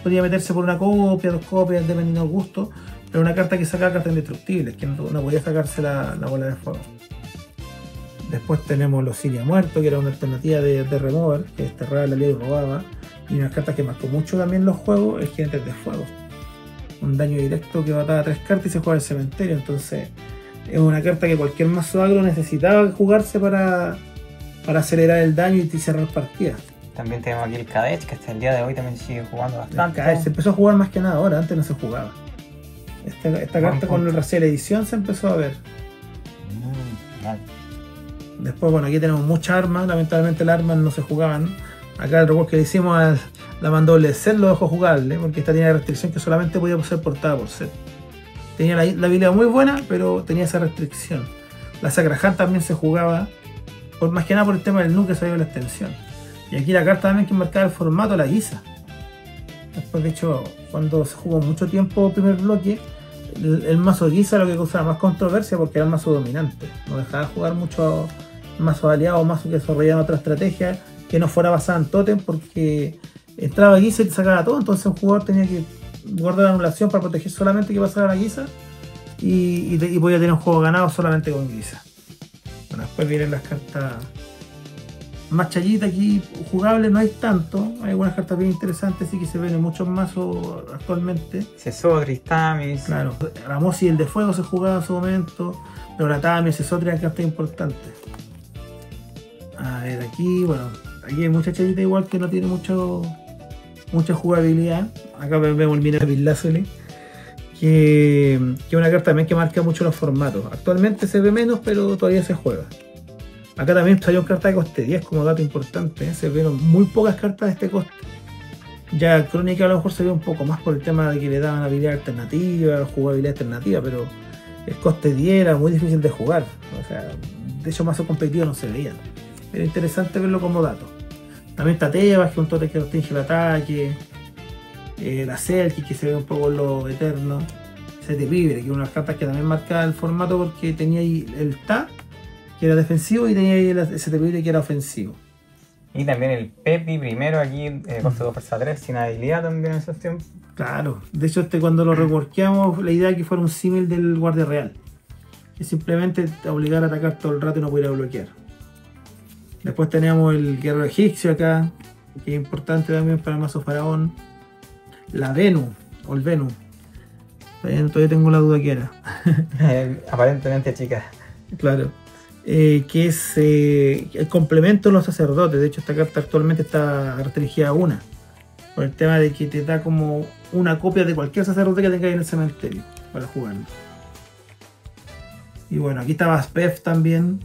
Speaker 1: Podía meterse por una copia, 2 copias, dependiendo del gusto, pero una carta que sacaba cartas indestructibles, que no podía sacarse la bola de fuego. Después tenemos los Siria Muerto, que era una alternativa de Remover, que desterraba la ley y robaba. Y una carta que marcó mucho también los juegos, el Jinetes de Fuego. Un daño directo que mataba 3 cartas y se juega al cementerio. Entonces es una carta que cualquier mazo agro necesitaba jugarse para para acelerar el daño y cerrar partidas.
Speaker 2: También tenemos aquí el Kadech, que hasta el día de hoy también sigue jugando bastante.
Speaker 1: Se empezó a jugar más que nada ahora, antes no se jugaba. Esta carta con el Raciel Edición se empezó a ver.
Speaker 2: Mal.
Speaker 1: Después, bueno, aquí tenemos muchas armas, lamentablemente las armas no se jugaban. Acá el robot que le hicimos a la mandoble set lo dejó jugable, porque esta tenía la restricción que solamente podía ser portada por set. Tenía la habilidad muy buena, pero tenía esa restricción. La Sacrahan también se jugaba, más que nada por el tema del nuke que salió la extensión. Y aquí la carta también que marcaba el formato, la guisa. Después, de hecho, cuando se jugó mucho tiempo primer bloque, el mazo guisa lo que causaba más controversia porque era el mazo dominante. No dejaba jugar mucho mazos aliados, mazos que desarrollaban otra estrategia que no fuera basada en totem, porque entraba guisa y te sacaba todo. Entonces un jugador tenía que guardar la anulación para proteger solamente que pasara la guisa y podía tener un juego ganado solamente con guisa. Bueno, después vienen las cartas más chayitas aquí, jugables no hay tanto. Hay algunas cartas bien interesantes, sí que se ven en muchos mazos actualmente.
Speaker 2: Sesodris, Tamis.
Speaker 1: Claro, Ramosi el de fuego se jugaba en su momento, pero la Tamis, Sesodris eran cartas importantes. A ver, aquí, bueno, aquí hay mucha chayita igual que no tiene mucha jugabilidad. Acá vemos el Minerville Lazuli, que es una carta también que marca mucho los formatos. Actualmente se ve menos, pero todavía se juega. Acá también salió carta de coste 10 como dato importante, ¿eh? Se vieron muy pocas cartas de este coste. Ya Crónica a lo mejor se ve un poco más por el tema de que le daban habilidad alternativa, jugabilidad alternativa, pero el coste 10 era muy difícil de jugar. O sea, de hecho mazos competitivos no se veían. Era interesante verlo como dato. También está Tebas, que es un tote que restringe el ataque. La Selkie, que se ve un poco en lo eterno. Sete Pibre, que es una de las cartas que también marca el formato porque tenía ahí el Ta, que era defensivo, y tenía ahí el Sete Pibre, que era ofensivo.
Speaker 2: Y también el Pepi primero aquí, coste 2 fuerza 3, sin habilidad también en esos tiempos.
Speaker 1: Claro, de hecho cuando lo reworkeamos, la idea es que fuera un símil del Guardia Real. Que simplemente te obligara a atacar todo el rato y no pudiera bloquear. Después tenemos el Guerrero Egipcio acá, que es importante también para el mazo Faraón. La Venu, o el Venu. Todavía tengo la duda que era.
Speaker 2: Aparentemente chica.
Speaker 1: Claro. Que es el complemento de los sacerdotes. De hecho, esta carta actualmente está restringida a una. Por el tema de que te da como una copia de cualquier sacerdote que tengáis en el cementerio para jugarlo. Y bueno, aquí estaba Spef también,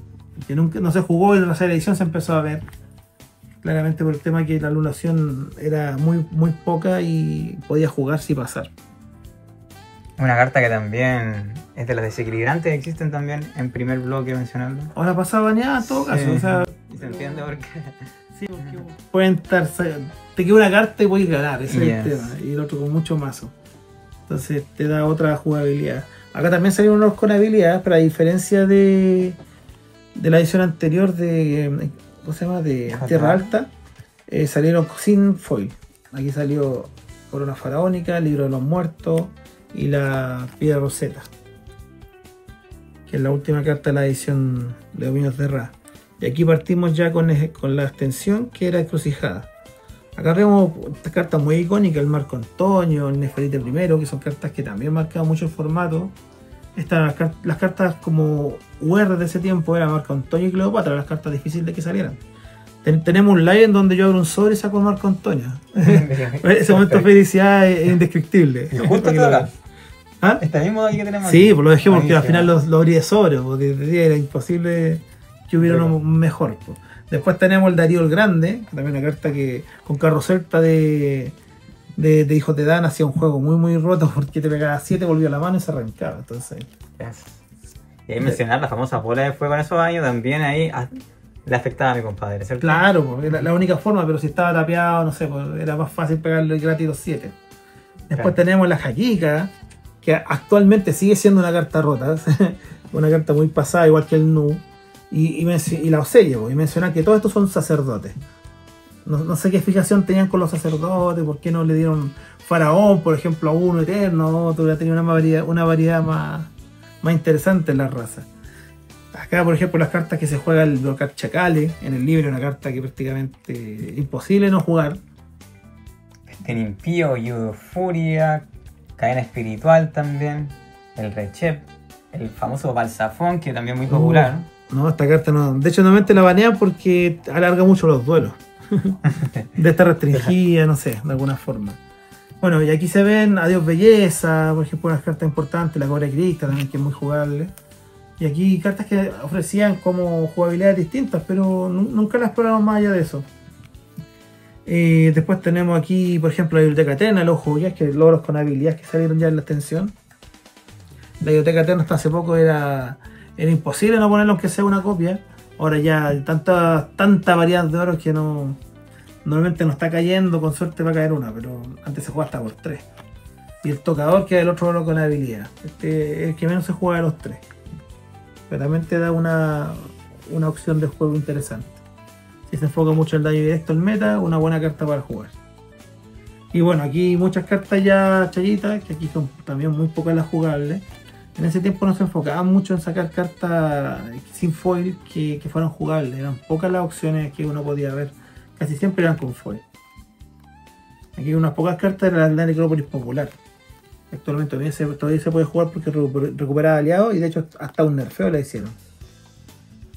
Speaker 1: que nunca no se jugó y en la tercera edición se empezó a ver. Claramente por el tema que la anulación era muy poca y podía jugarse y pasar.
Speaker 2: Una carta que también es de las desequilibrantes que existen también en primer bloque mencionando.
Speaker 1: Ahora pasa baneada en todo caso.
Speaker 2: Sí.
Speaker 1: O sea,
Speaker 2: Y se entiende por qué.
Speaker 1: Sí, porque pueden estar. Te queda una carta y puedes ganar, ese es el tema. Y el otro con mucho mazo. Entonces te da otra jugabilidad. Acá también salieron unos con habilidades, pero a diferencia de la edición anterior de. ¿Cómo se llama? De Tierra Alta, salieron sin foil. Aquí salió Corona Faraónica, Libro de los Muertos y la Piedra Roseta, que es la última carta de la edición de Dominios de Ra. Y aquí partimos ya con la extensión que era Encrucijada. Acá vemos estas cartas muy icónicas, el Marco Antonio, el Neferite I, que son cartas que también marcaban mucho el formato. Las cartas como UR de ese tiempo eran Marco Antonio y Cleopatra, las cartas difíciles de que salieran. Tenemos un live en donde yo abro un sobre y saco Marco Antonio. Ese momento de felicidad es indescriptible.
Speaker 2: Justo acá.
Speaker 1: ¿Ah?
Speaker 2: Este mismo de aquí que tenemos.
Speaker 1: Sí,
Speaker 2: aquí.
Speaker 1: pues lo dejé porque al final lo abrí de sobre, porque era imposible que hubiera uno mejor. Pues. Después tenemos el Darío el Grande, que también una carta que con carro celta de Hijos de Dan hacía un juego muy roto porque te pegaba 7, volvía a la mano y se arrancaba. Entonces,
Speaker 2: y ahí mencionar la famosa bola de fuego en esos años también ahí le afectaba a mi compadre, ¿cierto?
Speaker 1: Claro, pues, era la única forma, pero si estaba tapeado, no sé, pues, era más fácil pegarle gratis los 7. Después tenemos la Jaquica, que actualmente sigue siendo una carta rota, una carta muy pasada, igual que el Nu, y la Osella, pues, y mencionar que todos estos son sacerdotes. No sé qué fijación tenían con los sacerdotes, por qué no le dieron Faraón, por ejemplo, a uno eterno, otro, tenía una variedad más interesante en la raza. Acá, por ejemplo, las cartas que se juega el Brocar Chacale en el libro, una carta que prácticamente imposible no jugar.
Speaker 2: El Impío, Yudo Furia, Cadena Espiritual también, el Rechep, el famoso Balsafón, que también muy popular.
Speaker 1: No, esta carta no. De hecho, normalmente la banean porque alarga mucho los duelos. De estar restringida, no sé, de alguna forma. Bueno, y aquí se ven Adiós Belleza, por ejemplo, unas cartas importantes, la Cobra Crista también, que es muy jugable. Y aquí cartas que ofrecían como jugabilidades distintas, pero nunca las exploramos más allá de eso. Después tenemos aquí, por ejemplo, la Biblioteca Eterna, el Ojo ya, que logros con habilidades que salieron ya en la extensión. La Biblioteca Eterna hasta hace poco era imposible no ponerlo aunque sea una copia. Ahora ya hay tanta variedad de oros que normalmente no está cayendo, con suerte va a caer una, pero antes se jugaba hasta por 3. Y el tocador, que es el otro oro con habilidad. Este es el que menos se juega de los 3. Pero también te da una opción de juego interesante. Si se enfoca mucho en el daño directo al meta, una buena carta para jugar. Y bueno, aquí muchas cartas ya chayitas, que aquí son también muy pocas las jugables. En ese tiempo no se enfocaban mucho en sacar cartas sin foil que fueran jugables. Eran pocas las opciones que uno podía ver. Casi siempre eran con foil. Aquí unas pocas cartas era la Necrópolis Popular. Actualmente todavía se puede jugar porque recupera aliados y de hecho hasta un nerfeo le hicieron.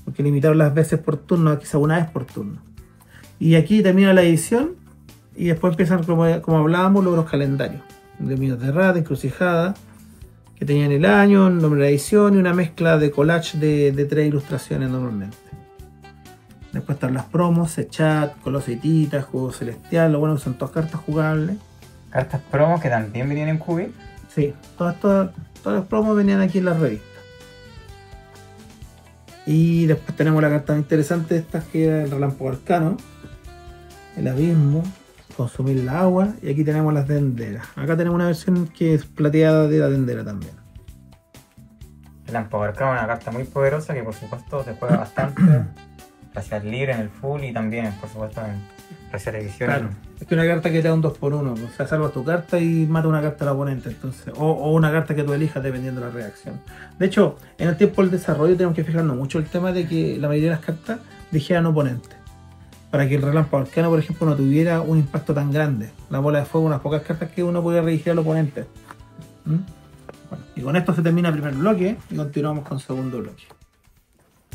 Speaker 1: Porque limitaron las veces por turno, quizá una vez por turno. Y aquí termina la edición y después empiezan, como hablábamos, logros calendarios. De Minos de Rata, Encrucijada, que tenían el año, el nombre de la edición y una mezcla de collage de 3 ilustraciones normalmente. Después están las promos, Sechat, Coloso y Tita, Juego Celestial, lo bueno que son todas cartas jugables.
Speaker 2: Cartas promos que también venían en Cubi.
Speaker 1: Sí, todas las promos venían aquí en la revista. Y después tenemos la carta más interesante de estas, que era el Relámpago Arcano, el Abismo, Consumir la Agua, y aquí tenemos las Dendera. Acá tenemos una versión que es plateada de la Dendera también.
Speaker 2: El Relámpago Arcano es una carta muy poderosa que por supuesto se juega bastante racial libre en el full y también por supuesto en racial edición.
Speaker 1: Claro, es que una carta que te da un 2x1, o sea, salvas tu carta y mata una carta al oponente, entonces, o una carta que tú elijas dependiendo de la reacción. De hecho, en el tiempo del desarrollo tenemos que fijarnos mucho el tema de que la mayoría de las cartas dijeran oponente, para que el Relámpago Arcano, por ejemplo, no tuviera un impacto tan grande. La bola de fuego, unas pocas cartas que uno podía redirigir al oponente. Bueno, y con esto se termina el primer bloque y continuamos con el segundo bloque.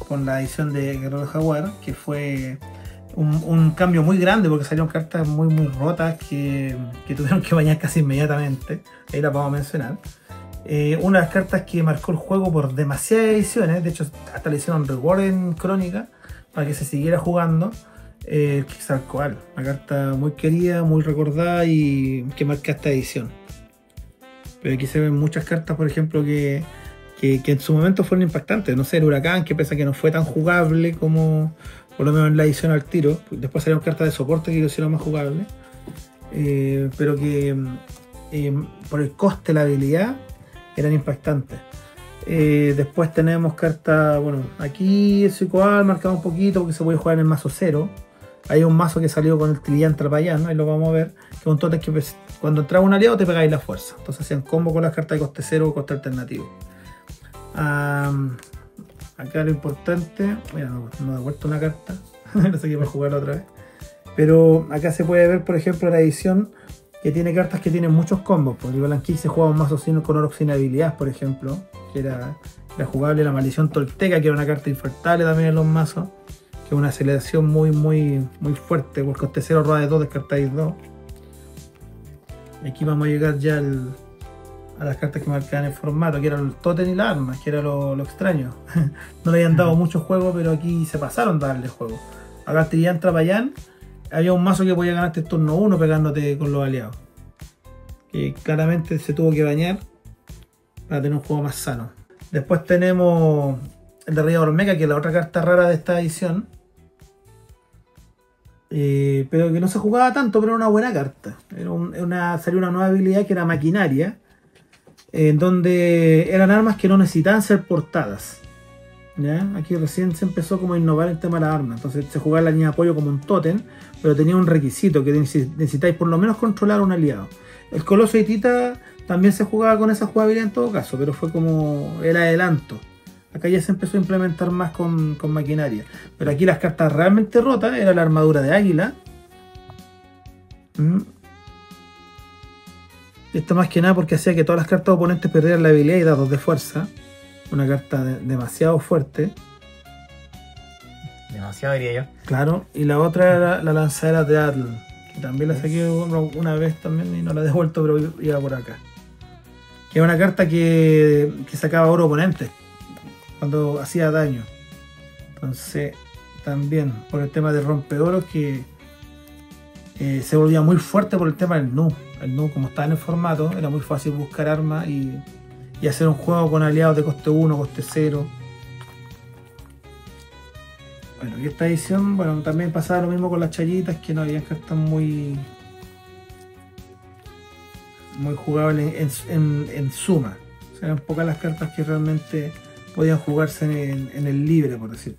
Speaker 1: Con la edición de Guerrero Jaguar, que fue un cambio muy grande porque salieron cartas muy rotas que tuvieron que bañar casi inmediatamente. Ahí las vamos a mencionar. Una de las cartas que marcó el juego por demasiadas ediciones, de hecho hasta le hicieron reward en Crónica para que se siguiera jugando. Quetzalcóatl, una carta muy querida, muy recordada y que marca esta edición. Pero aquí se ven muchas cartas, por ejemplo, que en su momento fueron impactantes. No sé, el Huracán, que pese a que no fue tan jugable como por lo menos en la edición al tiro. Después salieron cartas de soporte que lo hicieron más jugable. Pero que por el coste de la habilidad eran impactantes. Después tenemos cartas, bueno, aquí el Psicoal marcado un poquito porque se puede jugar en el mazo 0. Hay un mazo que salió con el Trillán Trapayán, ahí lo vamos a ver, que es un totem que cuando entraba un aliado te pegáis la fuerza. Entonces hacían combo con las cartas de coste 0 o coste alternativo. Acá lo importante, mira, no he vuelto una carta, no sé qué para jugarla otra vez. Pero acá se puede ver, por ejemplo, la edición que tiene cartas que tienen muchos combos. Porque el Balanquí se jugaba un mazo con oro sin habilidad, por ejemplo, que era jugable la Maldición Tolteca, que era una carta infernal también en los mazos, que es una aceleración muy fuerte. Por coste 0, roba de 2, descartáis 2. Y aquí vamos a llegar ya a las cartas que marcaban el formato, que eran el Totem y las armas, que era lo extraño. No le habían dado mucho juego, pero aquí se pasaron de darle juego. Acá Trillán Trapayán, había un mazo que podía ganarte el turno 1 pegándote con los aliados, que claramente se tuvo que bañar para tener un juego más sano. Después tenemos el de Ría Olmeca, que es la otra carta rara de esta edición, pero que no se jugaba tanto, pero era una buena carta. Salió una nueva habilidad que era Maquinaria, donde eran armas que no necesitaban ser portadas. ¿Ya? Aquí recién se empezó como a innovar el tema de las armas. Entonces se jugaba la línea de apoyo como un tótem, pero tenía un requisito, que necesitáis por lo menos controlar a un aliado. El Coloso de Tita también se jugaba con esa jugabilidad en todo caso, pero fue como el adelanto. Acá ya se empezó a implementar más con Maquinaria. Pero aquí las cartas realmente rotas era la armadura de águila. Esto más que nada porque hacía que todas las cartas oponentes perdieran la habilidad y dados de fuerza. Una carta demasiado fuerte.
Speaker 2: demasiado, diría yo.
Speaker 1: Claro, y la otra era la lanzadera de Atl, que también la saqué una vez también y no la he devuelto, pero iba por acá. Que es una carta que sacaba oro oponente cuando hacía daño. Entonces, también por el tema de rompeoros que se volvía muy fuerte por el tema del Nu. El Nu, como estaba en el formato, era muy fácil buscar armas y hacer un juego con aliados de coste 1, coste 0. Bueno, y esta edición, bueno, también pasaba lo mismo con las chayitas, que no habían cartas muy jugables en suma. O sea, eran pocas las cartas que realmente podían jugarse en el libre, por decirlo.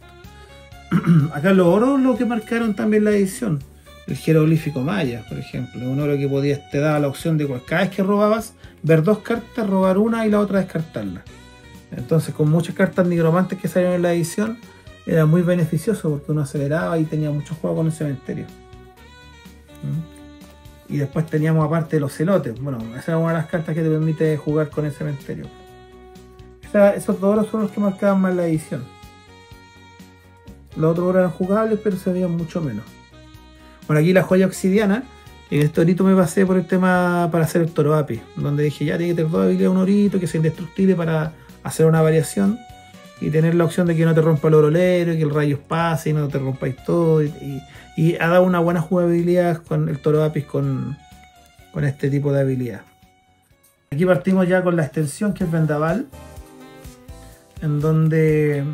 Speaker 1: Acá los oros lo que marcaron también la edición. El jeroglífico maya, por ejemplo, un oro que te daba la opción de cada vez que robabas, ver 2 cartas, robar una y la otra descartarla. Entonces, con muchas cartas nigromantes que salieron en la edición, era muy beneficioso porque uno aceleraba y tenía muchos juegos con el cementerio. Y después teníamos aparte los celotes. Bueno, esa era una de las cartas que te permite jugar con el cementerio. Esos 2 oros son los que marcaban más la edición. Los otros eran jugables, pero se veían mucho menos. Bueno, aquí la joya obsidiana. En este orito me pasé por el tema para hacer el toro api, donde dije ya tiene que tener 2 habilidades un orito que sea indestructible para hacer una variación y tener la opción de que no te rompa el orolero y que el rayos pase y no te rompáis todo. Y ha dado una buena jugabilidad con el toro apis con este tipo de habilidad. Aquí partimos ya con la extensión que es Vendaval, en donde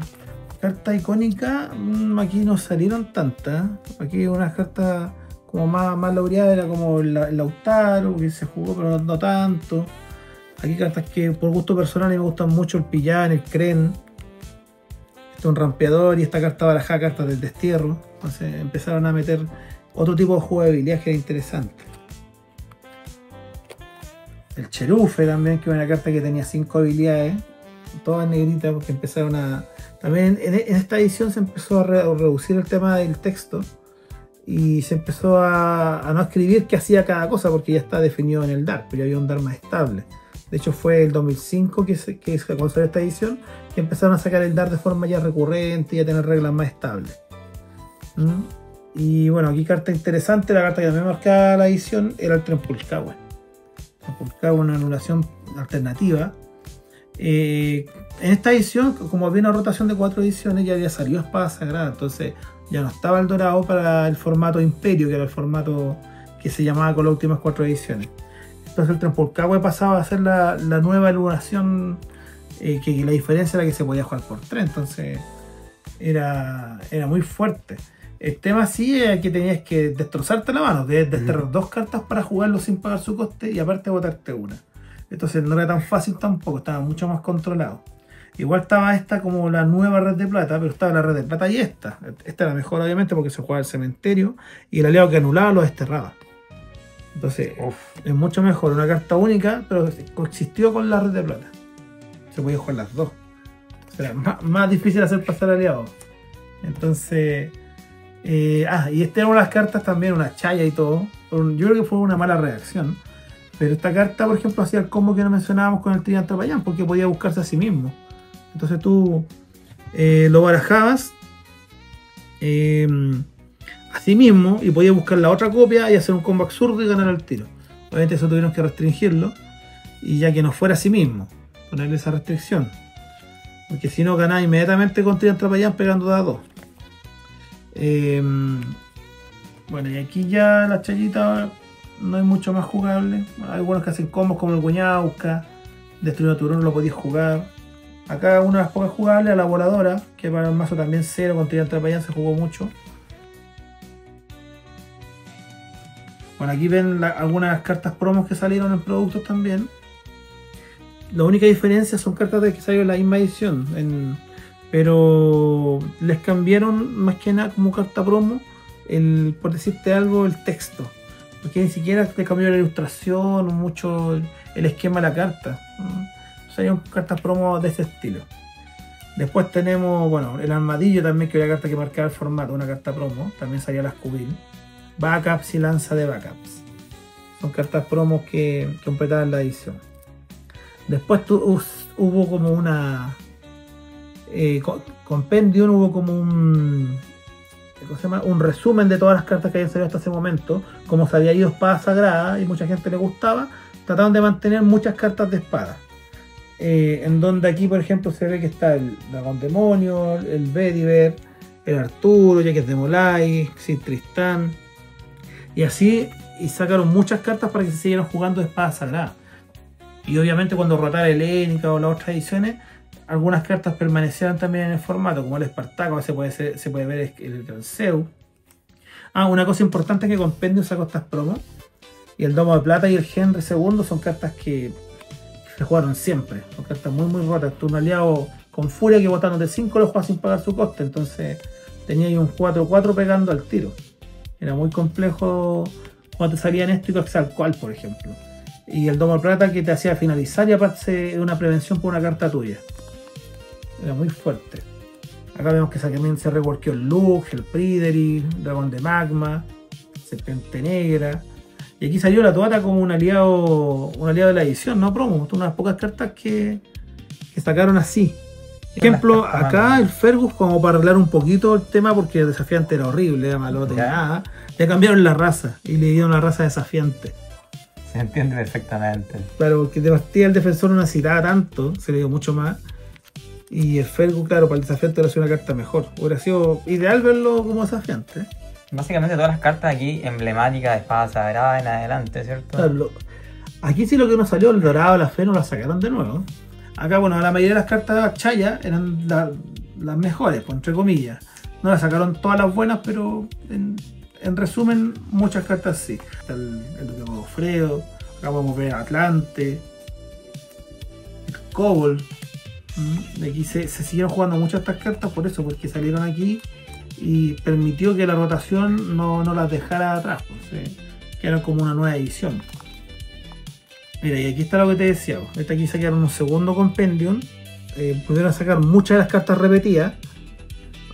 Speaker 1: carta icónica, aquí no salieron tantas. Aquí unas cartas como más laureadas, era como el Lautaro, que se jugó pero no tanto. Aquí cartas que por gusto personal me gustan mucho, el Pillán, el Kren. Este es un rampeador y esta carta barajada cartas del destierro. Entonces empezaron a meter otro tipo de jugabilidad que era interesante. El Cherufe también, que es una carta que tenía 5 habilidades, todas negritas, porque empezaron a... También en esta edición se empezó a reducir el tema del texto y se empezó a no escribir qué hacía cada cosa, porque ya está definido en el DAR, pero ya había un DAR más estable. De hecho fue el 2005 que cuando salió esta edición que empezaron a sacar el DAR de forma ya recurrente y a tener reglas más estables. Y bueno, aquí carta interesante, la carta que también marcaba la edición era el Trempulcahue. Trempulcahue, una anulación alternativa. En esta edición, como había una rotación de 4 ediciones, ya había salido Espada Sagrada, entonces ya no estaba el dorado para el formato Imperio, que era el formato que se llamaba con las últimas 4 ediciones. Entonces el Trempulcahue pasaba a ser la nueva iluminación, que la diferencia era que se podía jugar por 3, entonces era muy fuerte. El tema sí es que tenías que destrozarte la mano, de desterrar 2 cartas para jugarlo sin pagar su coste y aparte botarte una. Entonces no era tan fácil tampoco, estaba mucho más controlado. Igual estaba esta como la nueva red de plata, pero estaba la red de plata y esta. Esta era mejor obviamente porque se jugaba el cementerio y el aliado que anulaba lo desterraba. Entonces es mucho mejor una carta única, pero coexistió con la red de plata. Se podía jugar las 2. Era más difícil hacer pasar aliados. Entonces... y esta era una de las cartas también, una chaya y todo. Yo creo que fue una mala reacción. Pero esta carta, por ejemplo, hacía el combo que no mencionábamos con el Trident Trapayán, porque podía buscarse a sí mismo. Entonces tú lo barajabas a sí mismo y podías buscar la otra copia y hacer un combo absurdo y ganar al tiro. Obviamente eso tuvieron que restringirlo, y ya que no fuera a sí mismo, ponerle esa restricción. Porque si no, ganaba inmediatamente con Trident Trapayán pegando de a 2. Bueno, y aquí ya la chayita no hay mucho más jugable. Hay algunos que hacen combos como el Guñauca, Destruir Turón lo podéis jugar. Acá una de las pocas jugables, la voladora, que para el mazo también 0, con Trident Trapayán se jugó mucho. Bueno, aquí ven algunas cartas promos que salieron en productos también. La única diferencia son cartas de que salieron en la misma edición, pero les cambiaron más que nada como carta promo, por decirte algo, el texto. Porque ni siquiera te cambió la ilustración o mucho el esquema de la carta. Salieron cartas promo de ese estilo. Después tenemos, bueno, el armadillo también, que era la carta que marcaba el formato, una carta promo. También salía la Scoobil. Backups y lanza de backups. Son cartas promos que completaban la edición. Después hubo como una... Compendium, hubo como ¿cómo se llama? Un resumen de todas las cartas que habían salido hasta ese momento. Como se había ido Espada Sagrada y mucha gente le gustaba, trataron de mantener muchas cartas de espada. En donde aquí, por ejemplo, se ve que está el Dragón Demonio, el Vetiver, el Arturo, Jaques de Molay, Sir Tristán. Y así y sacaron muchas cartas para que se siguieran jugando de Espada Sagrada. Y obviamente cuando rotara Helénica o las otras ediciones, algunas cartas permanecieron también en el formato, como el Espartaco, se puede ver el Gran Zeus. Una cosa importante es que Compendio sacó estas promos. Y el Domo de Plata y el Henry II son cartas que se jugaron siempre. Son cartas muy rotas. Tú un aliado con furia que botándote 5 lo juegas sin pagar su coste. Entonces tenía ahí un 4-4 pegando al tiro. Era muy complejo cuando te salían esto y Coxalcoatl, por ejemplo. Y el Domo de Plata que te hacía finalizar y aparte de una prevención por una carta tuya. Era muy fuerte. Acá vemos que también se reworkó el Lux, el Pryderi, Dragón de Magma, Serpiente Negra. Y aquí salió la Tuata como un aliado de la edición, no promo. Unas pocas cartas que sacaron así. Por ejemplo, acá el Fergus, como para arreglar un poquito el tema, porque el desafiante era horrible, era malote, nada, le cambiaron la raza y le dieron la raza desafiante.
Speaker 2: Se entiende perfectamente.
Speaker 1: Claro, porque de partida el defensor no necesitaba tanto, se le dio mucho más. Y el Fergus, claro, para el desafiante hubiera sido una carta mejor. Hubiera sido ideal verlo como desafiante.
Speaker 2: Básicamente todas las cartas aquí emblemáticas de Espada Sagrada en adelante, ¿cierto?
Speaker 1: Claro, aquí sí lo que nos salió, el Dorado, la Fe, no la sacaron de nuevo. Acá, bueno, la mayoría de las cartas Chaya eran las mejores, pues, entre comillas. No las sacaron todas las buenas, pero en resumen, muchas cartas sí. El Duque Godofredo, acá podemos ver Atlante, el Kobold. De aquí se siguieron jugando muchas estas cartas por eso, porque salieron aquí y permitió que la rotación no las dejara atrás, pues, que eran como una nueva edición. Mira, y aquí está lo que te decía, pues. Aquí sacaron un segundo compendium, pudieron sacar muchas de las cartas repetidas,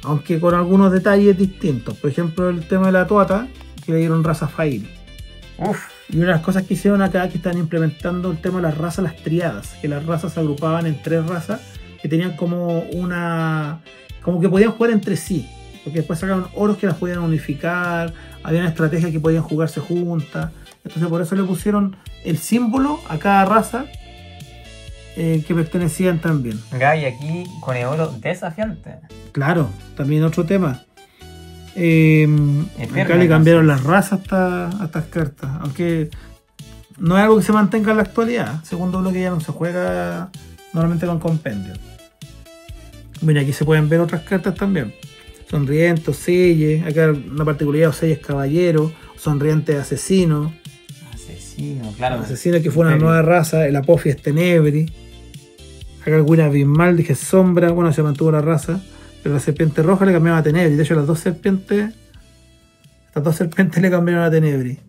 Speaker 1: aunque con algunos detalles distintos. Por ejemplo, el tema de la Tuata, que le dieron raza Fire. Y una de las cosas que hicieron acá, que están implementando el tema de las razas, las triadas, que las razas se agrupaban en 3 razas que tenían como que podían jugar entre sí, porque después sacaron oros que las podían unificar, había una estrategia que podían jugarse juntas. Entonces por eso le pusieron el símbolo a cada raza que pertenecían también.
Speaker 2: Y aquí con el oro desafiante.
Speaker 1: Claro, también otro tema. Acá le cambiaron las razas a estas cartas, aunque no es algo que se mantenga en la actualidad. Segundo bloque ya no se juega normalmente con compendio. Mira, aquí se pueden ver otras cartas también. Sonriente, Selle, acá una particularidad, Selle es caballero, Sonriente asesino.
Speaker 2: Asesino, claro.
Speaker 1: Asesino, que fue una nueva raza, el Apophis es Tenebri. Acá el Win Abismal, dije sombra, bueno, se mantuvo la raza. Pero la serpiente roja le cambiaron a Tenebri. De hecho, estas dos serpientes le cambiaron a Tenebri.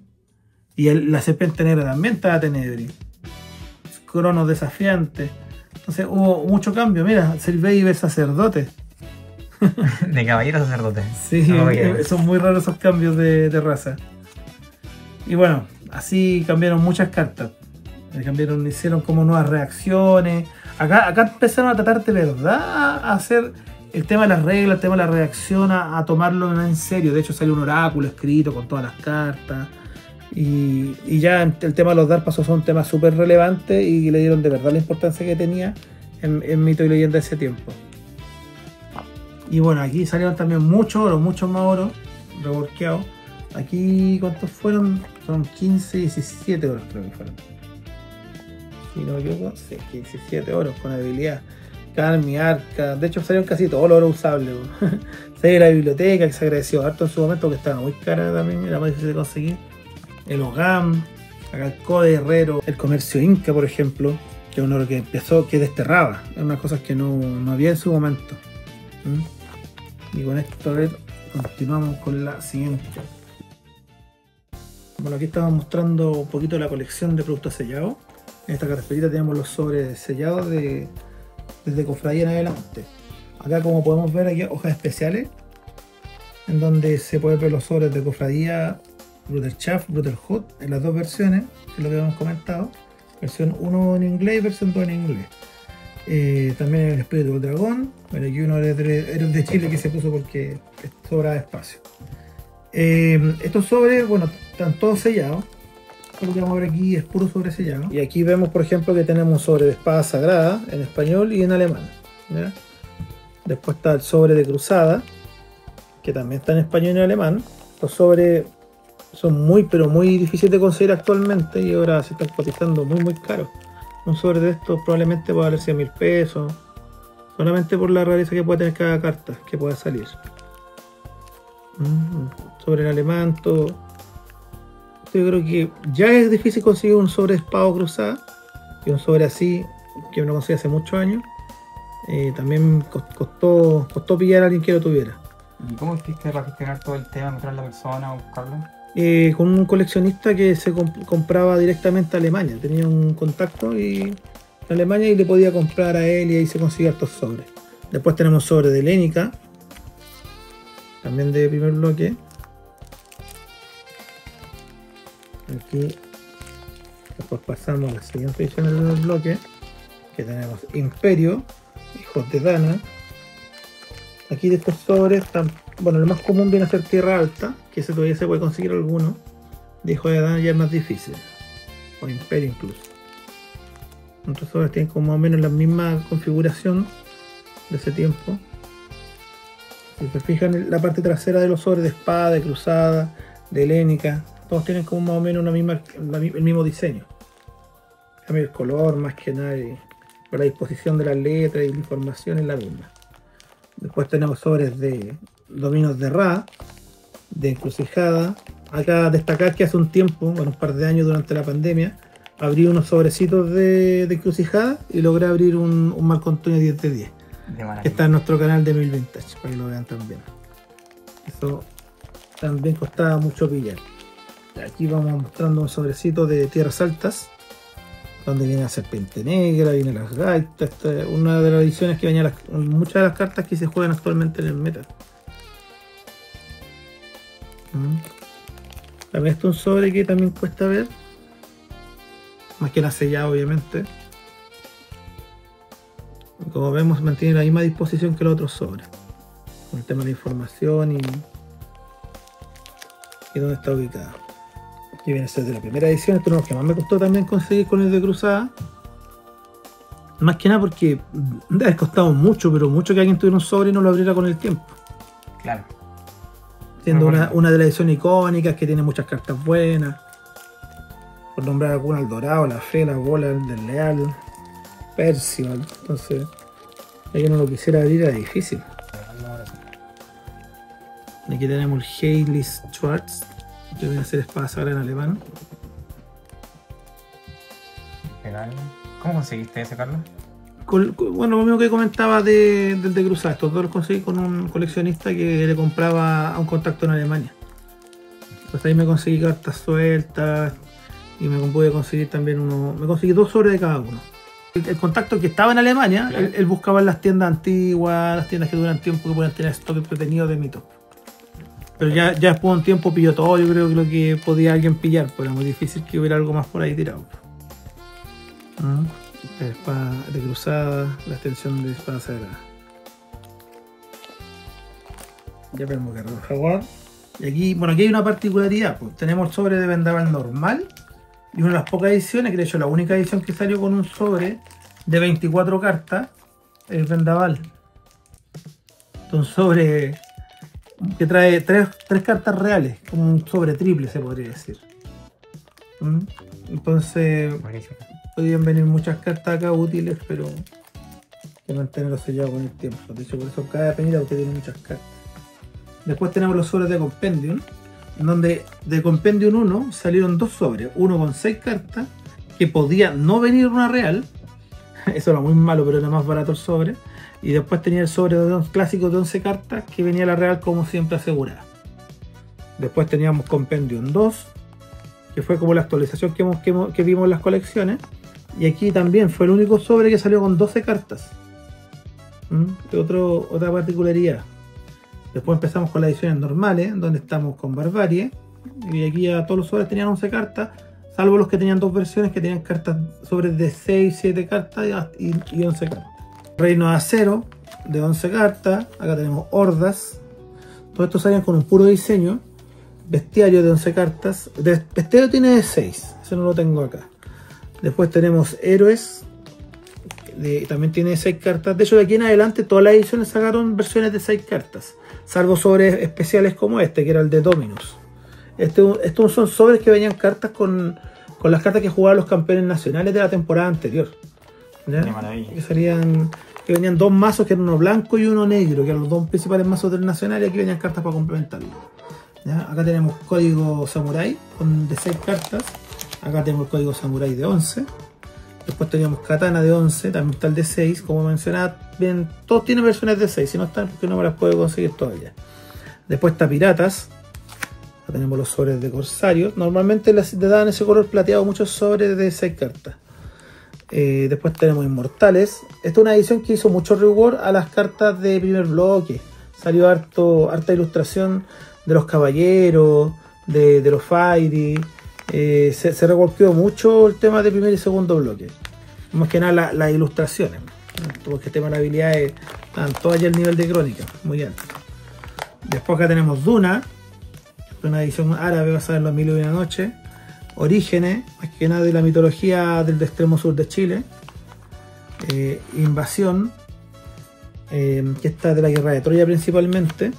Speaker 1: Y la serpiente negra también estaba a Tenebri. Cronos desafiante. Entonces hubo mucho cambio. Mira, Silveiber sacerdote.
Speaker 2: De caballero sacerdote.
Speaker 1: Sí, son muy raros esos cambios de raza. Y bueno, así cambiaron muchas cartas. Hicieron como nuevas reacciones. Acá empezaron a tratar de verdad a hacer el tema de las reglas, el tema de la reacción, a tomarlo en serio. De hecho salió un oráculo escrito con todas las cartas. Y ya el tema de los Dark pasó a ser un tema súper relevante y le dieron de verdad la importancia que tenía en mito y leyenda de ese tiempo. Y bueno, aquí salieron también mucho más oro reworkeado. Aquí, ¿cuántos fueron? Son 15, 17 oros creo que fueron. Si no me equivoco, sí, 17 oros con habilidad. Carmi, Arca, de hecho salieron casi todos los oros usables. Salió la biblioteca, que se agradeció harto en su momento, que estaba muy cara también, era más difícil de conseguir. El Ogam, acá el Code Herrero, el comercio Inca, por ejemplo, que es un oro que empezó, que desterraba, eran unas cosas que no había en su momento. Y con esto, a ver, continuamos con la siguiente. Bueno, aquí estamos mostrando un poquito la colección de productos sellados. En esta carpetita tenemos los sobres sellados desde cofradía en adelante. Acá, como podemos ver, aquí hojas especiales en donde se pueden ver los sobres de cofradía, Brotherhood, Brotherhood, en las dos versiones, que es lo que hemos comentado, versión 1 en inglés y versión 2 en inglés. También el espíritu del dragón. Bueno, aquí uno era de Chile que se puso porque sobra espacio. Estos sobres, bueno, están todos sellados. Lo que vamos a ver aquí es puro sobre sellado. Y aquí vemos, por ejemplo, que tenemos un sobre de espada sagrada en español y en alemán, ¿ya? Después está el sobre de cruzada, que también está en español y en alemán. Los sobres son muy, pero muy difíciles de conseguir actualmente y ahora se están cotizando muy caros. Un sobre de estos probablemente pueda valer 100.000 pesos, solamente por la rareza que puede tener cada carta que pueda salir. Sobre el alemán, todo. Yo creo que ya es difícil conseguir un sobre de espada cruzada, y un sobre así que uno consigue hace muchos años. También costó pillar a alguien que lo tuviera.
Speaker 2: ¿Y cómo hiciste para gestionar todo el tema, encontrar la persona o buscarlo?
Speaker 1: Con un coleccionista que se compraba directamente a Alemania. Tenía un contacto en Alemania y le podía comprar a él y ahí se conseguía estos sobres. Después tenemos sobre de Lénica, también de primer bloque. Aquí después pasamos a la siguiente edición del primer bloque, que tenemos Imperio, Hijos de Dana. Aquí de estos sobres, bueno, lo más común viene a ser Tierra Alta, que ese todavía se puede conseguir alguno. De Hijos de Dana ya es más difícil, o Imperio incluso. Otros sobres tienen como más o menos la misma configuración de ese tiempo. Si se fijan en la parte trasera de los sobres de espada, de cruzada, de helénica, todos tienen como más o menos el mismo diseño. Cambia el color más que nada, por la disposición de las letras y la información es la misma. Después tenemos sobres de dominios de Ra, de encrucijada. Acá destacar que hace un tiempo, bueno, un par de años durante la pandemia, abrí unos sobrecitos de encrucijada y logré abrir un Marco Antonio 10 de 10. Que está en nuestro canal de 1000 Vintage, para que lo vean también. Eso también costaba mucho pillar. Aquí vamos mostrando un sobrecito de Tierras Altas, donde viene la Serpiente Negra, viene las Gaitas. Esta es una de las ediciones que venía muchas de las cartas que se juegan actualmente en el meta. También está un sobre que también cuesta ver, más que la sellado obviamente. Como vemos, mantiene la misma disposición que los otros sobres, con el tema de información y dónde está ubicado. Aquí viene a ser de la primera edición. Esto es lo que más me costó también conseguir con el de cruzada, más que nada porque debe haber costado mucho, pero mucho que alguien tuviera un sobre y no lo abriera con el tiempo.
Speaker 2: Claro.
Speaker 1: Siendo una de las ediciones icónicas que tiene muchas cartas buenas, por nombrar alguna: el Dorado, la Fe, la Bola, el del Leal, Percival. Entonces, si uno lo quisiera abrir era difícil. Aquí tenemos el Heilig Schwarz, que viene a ser espada sagrada en alemán.
Speaker 2: ¿Cómo conseguiste ese, Carlos?
Speaker 1: Bueno, lo mismo que comentaba del de cruzada. Estos dos los conseguí con un coleccionista que le compraba a un contacto en Alemania. Pues ahí me conseguí cartas sueltas y me pude conseguir también me conseguí 2 sobres de cada uno. El contacto que estaba en Alemania, claro, él buscaba en las tiendas antiguas, las tiendas que duran tiempo, que puedan tener stock entretenido de mito. Pero ya después de un tiempo pilló todo. Yo creo que lo que podía alguien pillar, pues era muy difícil que hubiera algo más por ahí tirado. La espada de cruzada, la extensión de espada sagrada. Ya vemos que el jaguar. Y aquí, bueno, aquí hay una particularidad, pues tenemos el sobre de vendaval normal y una de las pocas ediciones, que de hecho la única edición que salió con un sobre de 24 cartas, el vendaval. Un sobre que trae tres cartas reales, como un sobre triple se podría decir. Entonces, buenísimo. Podrían venir muchas cartas acá útiles, pero hay que mantenerlo sellado con el tiempo. De hecho, por eso cada penita usted tiene muchas cartas. Después tenemos los sobres de Compendium, en donde de Compendium 1 salieron 2 sobres, uno con 6 cartas, que podía no venir una real, eso era muy malo, pero era más barato el sobre. Y después tenía el sobre clásico de 11 cartas, que venía la real como siempre asegurada. Después teníamos Compendium 2, que fue como la actualización que vimos en las colecciones. Y aquí también fue el único sobre que salió con 12 cartas. Otra particularidad. Después empezamos con las ediciones normales, donde estamos con Barbarie. Y aquí ya todos los sobres tenían 11 cartas, salvo los que tenían 2 versiones que tenían cartas, sobres de 6, 7 cartas y 11 cartas. Reino de Acero, de 11 cartas. Acá tenemos Hordas. Todos estos salían con un puro diseño. Bestiario de 11 cartas. Bestiario tiene de 6. Eso no lo tengo acá. Después tenemos Héroes. También tiene 6 cartas. De hecho, de aquí en adelante todas las ediciones sacaron versiones de 6 cartas. Salvo sobres especiales como este, que era el de Dominus. Estos son sobres que venían cartas con las cartas que jugaban los campeones nacionales de la temporada anterior. ¿Ya?
Speaker 2: Qué maravilla.
Speaker 1: Que venían 2 mazos, que eran uno blanco y uno negro, que eran los 2 principales mazos del nacional, y aquí venían cartas para complementarlo. ¿Ya? Acá tenemos código samurai de 6 cartas. Acá tenemos el código samurai de 11. Después teníamos katana de 11, también está el de 6. Como mencionaba, bien, todos tienen versiones de 6. Si no están, porque no me las puedo conseguir todavía. Después está piratas. Acá tenemos los sobres de corsarios. Normalmente les dan ese color plateado muchos sobres de 6 cartas. Después tenemos inmortales. Esta es una edición que hizo mucho reward a las cartas de primer bloque. Salió harta ilustración de los caballeros, de los fairy. Se revolvió mucho el tema de primer y segundo bloque. Más que nada las ilustraciones, porque el tema de las habilidades están todas allá al nivel de crónica, muy alto. Después acá tenemos Duna, una edición árabe basada en los Mil y una Noche. Orígenes, más que nada de la mitología del extremo sur de Chile. Invasión, que está de la guerra de Troya principalmente.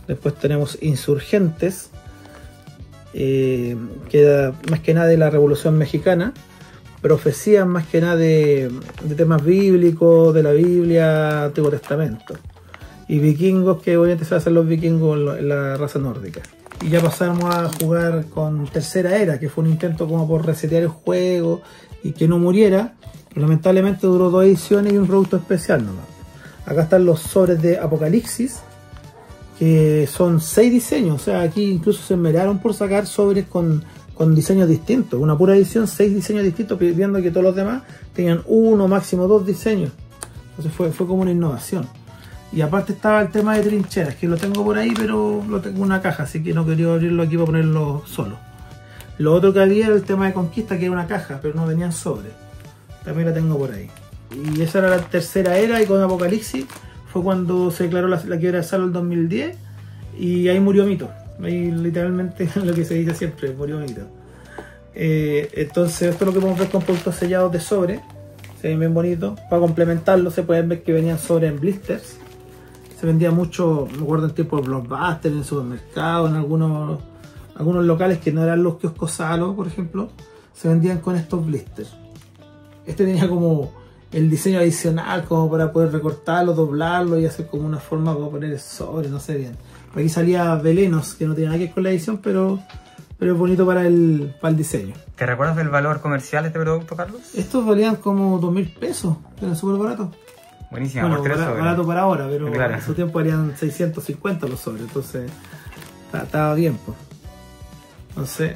Speaker 1: Después tenemos Insurgentes, que da más que nada de la Revolución Mexicana. Profecías más que nada de temas bíblicos, de la Biblia, Antiguo Testamento. Y vikingos, que obviamente se hacen los vikingos en la raza nórdica. Y ya pasamos a jugar con Tercera Era, que fue un intento como por resetear el juego y que no muriera. Lamentablemente duró 2 ediciones y un producto especial nomás. Acá están los sobres de Apocalipsis, que son 6 diseños. O sea, aquí incluso se esmeraron por sacar sobres con diseños distintos. Una pura edición, 6 diseños distintos, viendo que todos los demás tenían 1, máximo 2 diseños. Entonces fue como una innovación. Y aparte estaba el tema de trincheras, que lo tengo por ahí, pero lo tengo en una caja, así que no quería abrirlo aquí para ponerlo solo. Lo otro que había era el tema de conquista, que era una caja, pero no venían sobres. También la tengo por ahí. Y esa era la Tercera Era, y con Apocalipsis fue cuando se declaró la quiebra de Salo el 2010, y ahí murió Mito. Ahí literalmente lo que se dice siempre, murió Mito. Entonces esto es lo que podemos ver con productos sellados de sobre. Se ven bien bonitos. Para complementarlo se pueden ver que venían sobre en blisters. Se vendía mucho, me acuerdo en tiempo de Blockbuster, en el supermercado, en algunos locales que no eran los kioscos Salo, por ejemplo, se vendían con estos blisters. Este tenía como el diseño adicional, como para poder recortarlo, doblarlo y hacer como una forma como poner el sobre, no sé bien. Aquí salía Velenos, que no tiene nada que ver con la edición, pero es bonito para el diseño.
Speaker 2: ¿Te recuerdas del valor comercial de este producto, Carlos?
Speaker 1: Estos valían como 2.000 pesos, eran súper baratos.
Speaker 2: Buenísimo,
Speaker 1: bueno,
Speaker 2: por 3 sobres.
Speaker 1: Barato para ahora, pero
Speaker 2: claro,
Speaker 1: en su tiempo valían 650 los sobres, entonces estaba bien, pues. Entonces,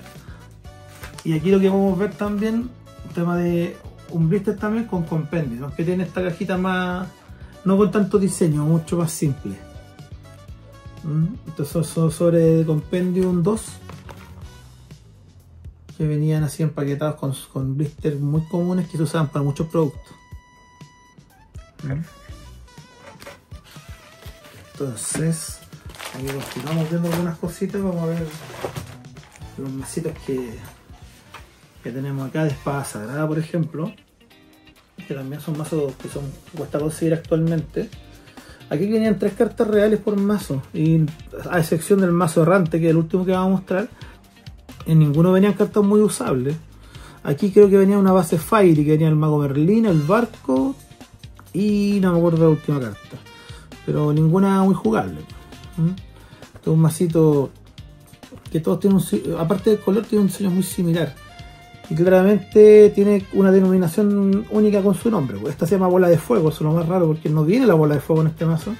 Speaker 1: y aquí lo que podemos ver también, un tema de un blister también con compendio, aunque tiene esta cajita más, no con tanto diseño, mucho más simple. Entonces son sobres de Compendium 2 que venían así empaquetados con blisters muy comunes que se usaban para muchos productos. Entonces aquí continuamos viendo algunas cositas. Vamos a ver los masitos que tenemos acá de espada sagrada, por ejemplo, que también son mazos que cuesta conseguir actualmente. Aquí venían 3 cartas reales por mazo, y a excepción del mazo errante, que es el último que vamos a mostrar, en ninguno venían cartas muy usables. Aquí creo que venía una base Fairy, que venía el mago Merlín, el barco, y no me acuerdo la última carta, pero ninguna muy jugable. Este es un masito que todos tienen aparte del color, tiene un diseño muy similar, y claramente tiene una denominación única con su nombre. Esta se llama bola de fuego, eso es lo más raro, porque no viene la bola de fuego en este mazo.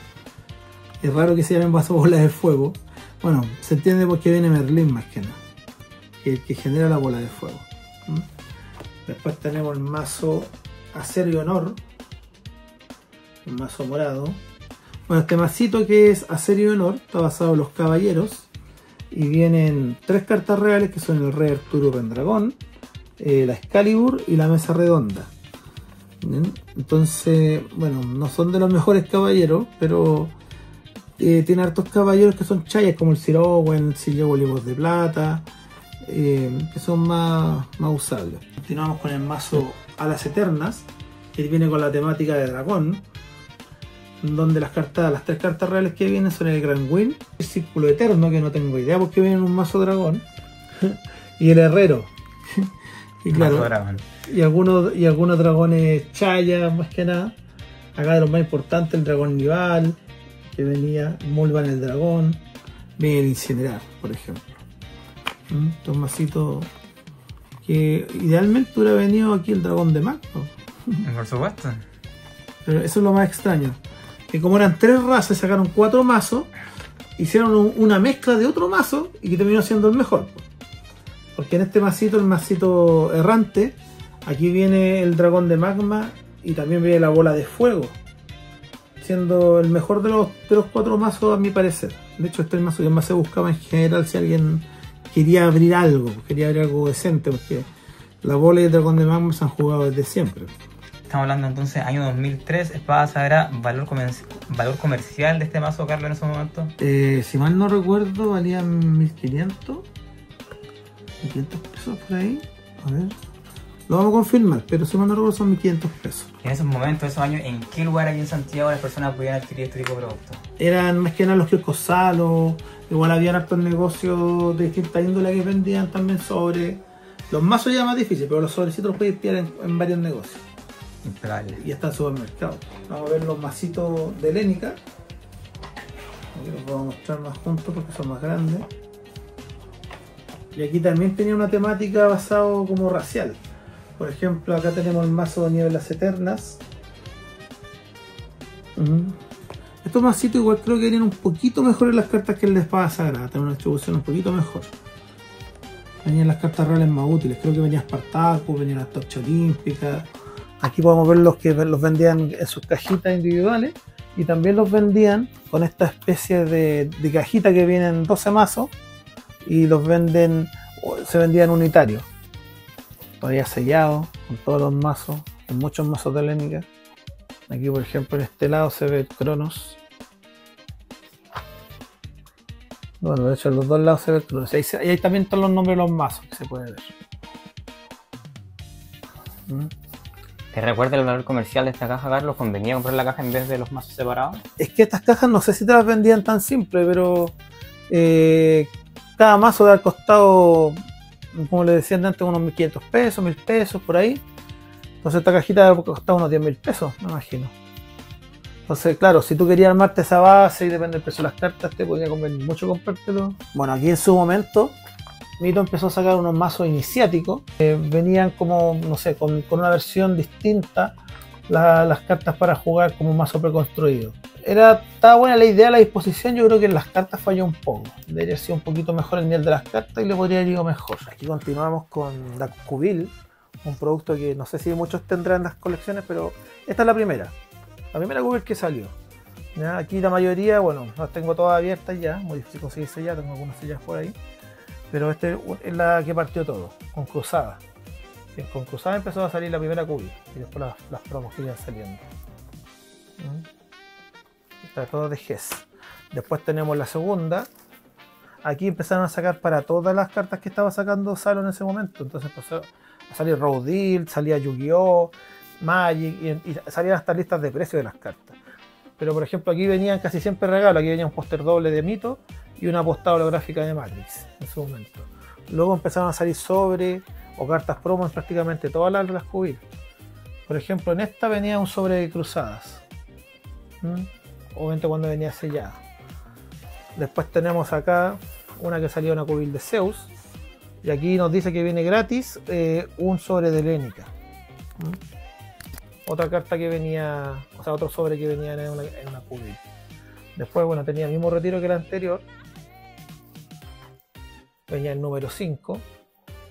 Speaker 1: Es raro que se llamen mazo bola de fuego. Bueno, se entiende porque viene Merlín más que nada, que genera la bola de fuego. Después tenemos el mazo Acero y Honor, un mazo morado. Bueno, este masito, que es Acero y Honor, está basado en los caballeros, y vienen 3 cartas reales, que son el Rey Arturo Pendragón, la Excalibur y la Mesa Redonda. ¿Bien? Entonces, bueno, no son de los mejores caballeros, pero tiene hartos caballeros que son chayas, como el Sir Owen, el Sir Bolívar de Plata, que son más usables. Continuamos con el mazo Alas Eternas, que viene con la temática de dragón, donde las tres cartas reales que vienen son el Grand Win, el Círculo Eterno, que no tengo idea porque viene en un mazo dragón, y el Herrero. Y claro, y algunos dragones chayas, más que nada. Acá de los más importantes, el dragón Nival, que venía, Mulvan el dragón, viene el Incinerar, por ejemplo. Estos macitos que idealmente hubiera venido aquí el dragón de Mac, ¿no?
Speaker 2: Por supuesto.
Speaker 1: Pero eso es lo más extraño. Que como eran 3 razas, sacaron 4 mazos, hicieron una mezcla de otro mazo y que terminó siendo el mejor. Porque en este masito, el masito errante, aquí viene el dragón de magma y también viene la bola de fuego, siendo el mejor de los 4 mazos a mi parecer. De hecho, este es el mazo que más se buscaba en general si alguien quería abrir algo decente, porque la bola y el dragón de magma se han jugado desde siempre.
Speaker 2: Estamos hablando entonces año 2003, Espada Sagrada, valor comercial de este mazo, Carlos, en ese momento.
Speaker 1: Si mal no recuerdo, valían 1500 pesos por ahí. A ver, lo vamos a confirmar, pero si mal no recuerdo son 1500 pesos.
Speaker 2: En esos momentos, esos años, ¿en qué lugar aquí en Santiago las personas podían adquirir este tipo de productos?
Speaker 1: Eran más que nada los kioscos Salos, igual habían hartos negocios de distinta índole que vendían también sobre. Los mazos ya más difíciles, pero los sobrecitos los podéis pillar en varios negocios.
Speaker 2: Impecable.
Speaker 1: Y está en supermercado. Vamos a ver los macitos de Lénica. Aquí los voy a mostrar más juntos porque son más grandes. Y aquí también tenía una temática basado como racial. Por ejemplo, acá tenemos el mazo de Nieblas Eternas. Estos macitos igual creo que vienen un poquito mejores las cartas que el de Espada Sagrada. Tienen una distribución un poquito mejor. Venían las cartas reales más útiles. Creo que venía Spartacus, venía la Torcha Olímpica. Aquí podemos ver los que los vendían en sus cajitas individuales. Y también los vendían con esta especie de cajita que vienen 12 mazos. Y los venden, se vendían unitarios. Todavía sellado, con todos los mazos, con muchos mazos de Lénica. Aquí por ejemplo en este lado se ve Cronos. Bueno, de hecho en los dos lados se ve Cronos. Y ahí también están los nombres de los mazos que se puede ver.
Speaker 2: ¿Te recuerda el valor comercial de esta caja, Carlos? ¿Convenía comprar la caja en vez de los mazos separados?
Speaker 1: Es que estas cajas no sé si te las vendían tan simple, pero cada mazo debe haber costado, como le decían antes, unos 1500 pesos, 1000 pesos, por ahí. Entonces esta cajita debe haber costado unos 10.000 pesos, me imagino. Entonces, claro, si tú querías armarte esa base y depende del precio de las cartas, te podía convenir mucho comprártelo. Bueno, aquí en su momento, Mito empezó a sacar unos mazos iniciáticos. Venían como, no sé, con una versión distinta las cartas para jugar como un mazo preconstruido. Estaba buena la idea, la disposición. Yo creo que en las cartas falló un poco. Debería haber sido un poquito mejor el nivel de las cartas y le podría haber ido mejor. Aquí continuamos con la Cubil, un producto que no sé si muchos tendrán en las colecciones, pero esta es la primera Cubil que salió. ¿Ya? Aquí la mayoría, bueno, las tengo todas abiertas ya, muy difícil conseguir sellas, tengo algunas sellas por ahí. Pero esta es la que partió todo, con Cruzada. Con Cruzada empezó a salir la primera Cubil y después las promos que iban saliendo. Está todo de GES. Después tenemos la segunda. Aquí empezaron a sacar para todas las cartas que estaba sacando Salo en ese momento. Entonces empezó a salir Road Deal, salía Yu-Gi-Oh!, Magic y salían hasta listas de precios de las cartas. Pero por ejemplo aquí venían casi siempre regalos. Aquí venía un póster doble de Mito y una postada holográfica de Matrix en su momento. Luego empezaron a salir sobre o cartas promo en prácticamente todas las Cubil. Por ejemplo en esta venía un sobre de Cruzadas. Obviamente cuando venía sellada. Después tenemos acá una que salió una Cubil de Zeus. Y aquí nos dice que viene gratis un sobre de Lénica. Otra carta que venía, o sea, otro sobre que venía en una Cubil. Después, bueno, tenía el mismo retiro que el anterior. Venía el número 5,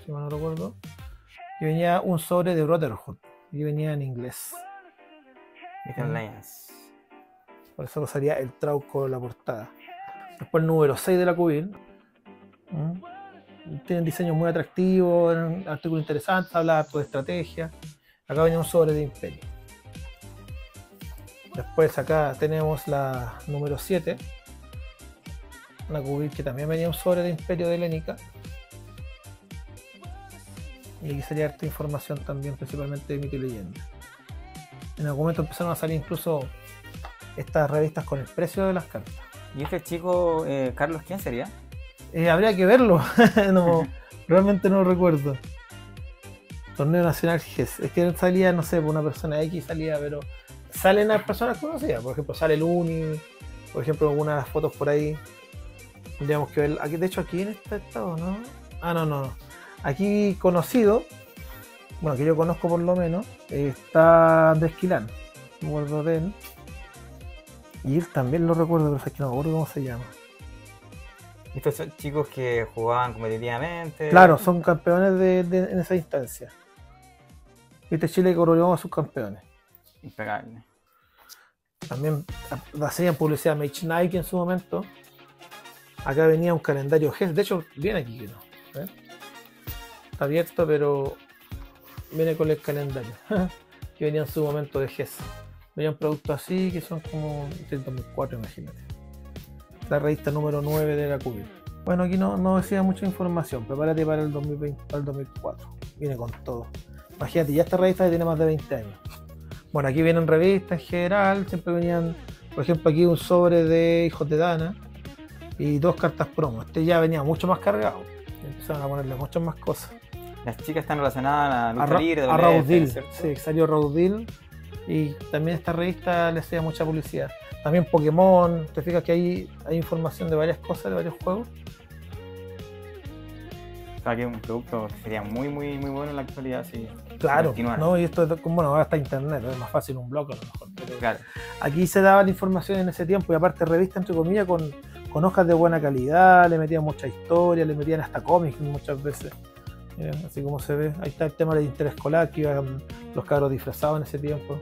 Speaker 1: si mal no recuerdo. Y venía un sobre de Brotherhood. Y venía en inglés. Por eso salía el trauco en la portada. Después el número 6 de la Cubil. Tienen diseños muy atractivos, artículos interesantes, habla de estrategia. Acá venía un sobre de Imperio. Después acá tenemos la número 7, una cubil que también venía un sobre de Imperio de Helénica. Y aquí salía harta información también, principalmente de mito y leyenda. En algún momento empezaron a salir incluso estas revistas con el precio de las cartas.
Speaker 2: ¿Y este chico, Carlos, quién sería?
Speaker 1: Habría que verlo, no, realmente no lo recuerdo. Torneo Nacional GES. Es que salía, no sé, por una persona X salía, pero salen las personas conocidas. Por ejemplo, sale el Uni, por ejemplo, algunas de las fotos por ahí. Tendríamos que ver. Aquí, de hecho, aquí en este estado, ¿no? Ah, no. Aquí conocido, bueno, que yo conozco por lo menos, está Andrés Quilán. Me acuerdo de él. Y él también lo recuerdo, pero es que no me acuerdo cómo se llama.
Speaker 2: Estos son chicos que jugaban competitivamente.
Speaker 1: Claro, son campeones en esa instancia. Viste, Chile coronó a sus campeones.
Speaker 2: Impecable.
Speaker 1: También hacían publicidad Mage Nike en su momento. Acá venía un calendario GES. De hecho, viene aquí, que no. Está abierto, pero viene con el calendario. Que venía en su momento de GES. Venían productos así que son como del 2004, imagínate. La revista número 9 de la cubil. Bueno, aquí no decía mucha información. Prepárate para el 2020, para el 2004. Viene con todo. Imagínate, ya esta revista tiene más de 20 años. Bueno, aquí vienen revistas en general. Siempre venían, por ejemplo, aquí un sobre de Hijos de Dana y 2 cartas promo. Este ya venía mucho más cargado. Empezaron a ponerle muchas más cosas.
Speaker 2: Las chicas están relacionadas a lucha libre,
Speaker 1: a Raúl Deal. Sí, salió Raúl Deal. Y también esta revista le hacía mucha publicidad. También Pokémon, te fijas que hay información de varias cosas, de varios juegos.
Speaker 2: O sea, que es un producto que sería muy bueno en la actualidad si
Speaker 1: claro, ¿no? Y esto, bueno, ahora está internet, es más fácil un blog a lo mejor. Pero
Speaker 2: claro.
Speaker 1: Aquí se daba la información en ese tiempo y aparte revista entre comillas con hojas de buena calidad, le metían mucha historia, le metían hasta cómics muchas veces. Así como se ve, ahí está el tema del interescolar que iban los cabros disfrazados en ese tiempo.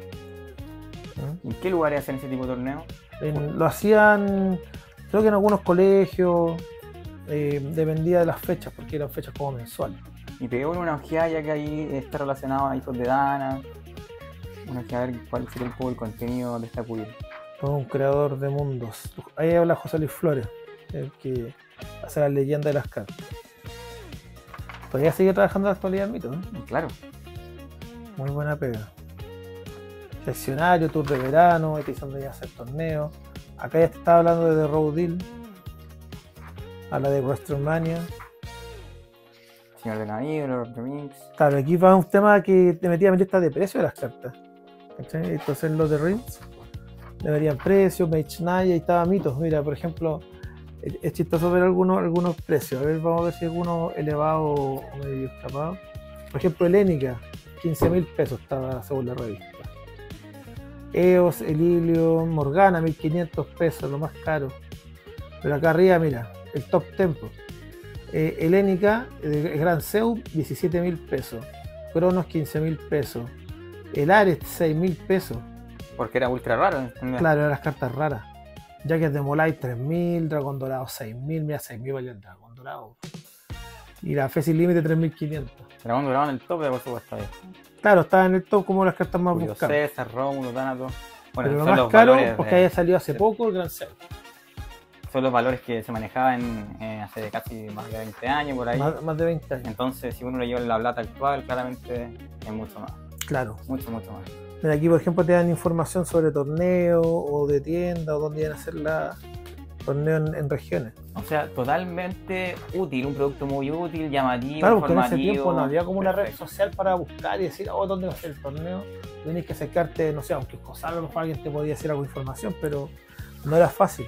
Speaker 2: ¿En qué lugares hacen ese tipo de torneos?
Speaker 1: Lo hacían, creo que en algunos colegios, dependía de las fechas, porque eran fechas como mensuales.
Speaker 2: Y pegué una ojeada ya que ahí está relacionado a Hijos de Dana. Una ojeada a ver cuál sería un poco el contenido de esta cubil.
Speaker 1: Todo un creador de mundos. Ahí habla José Luis Flores, el que hace la leyenda de las cartas. Todavía sigue trabajando en la actualidad el mito, ¿no?
Speaker 2: Claro.
Speaker 1: Muy buena pega. Seccionario, tour de verano, edición de hacer torneos. Acá ya te estaba hablando de The Road Deal. Habla de WrestleMania.
Speaker 2: Señor de Navío, Lord of the Rings.
Speaker 1: Claro, aquí va un tema que te metía en lista de precio de las cartas. ¿Cachai? Entonces los de Rings le metían precios, Mage Knight, ahí estaba mitos. Mira, por ejemplo, es chistoso ver algunos precios. A ver, vamos a ver si alguno elevado o medio escapado. Por ejemplo, Helénica, 15.000 pesos estaba según la revista. EOS, Elilio, Morgana, 1.500 pesos, lo más caro. Pero acá arriba, mira, el top tempo. Helénica, el Gran Zeus, 17.000 pesos. Cronos, 15.000 pesos. El Ares, 6.000 pesos.
Speaker 2: Porque era ultra raro.
Speaker 1: Claro, eran las cartas raras. Jacket de Molay, 3.000. Dragón Dorado, 6.000. Mira, 6.000 valía el Dragón Dorado. Y la Fe Sin Límite, 3.500.
Speaker 2: Dragón Dorado en el top, por supuesto.
Speaker 1: Claro, estaba en el top como las cartas más
Speaker 2: Julio
Speaker 1: buscadas.
Speaker 2: César, Rómulo, Thanatos. Bueno,
Speaker 1: pero lo más caro, porque haya salido hace poco el Gran Zeus.
Speaker 2: Son los valores que se manejaban hace casi más de 20 años por ahí.
Speaker 1: Más de 20 años.
Speaker 2: Entonces, si uno le lleva la plata actual, claramente es mucho más.
Speaker 1: Claro.
Speaker 2: Mucho más.
Speaker 1: Mira, aquí por ejemplo te dan información sobre torneos o de tiendas o dónde iban a hacer la torneo en regiones.
Speaker 2: O sea, totalmente útil, un producto muy útil, llamativo,
Speaker 1: claro, porque
Speaker 2: informativo.
Speaker 1: En ese tiempo no había como una red social para buscar y decir, oh, ¿dónde va a ser el torneo? Tenías que acercarte, no sé, aunque a lo mejor alguien te podía decir algo de información, pero no era fácil.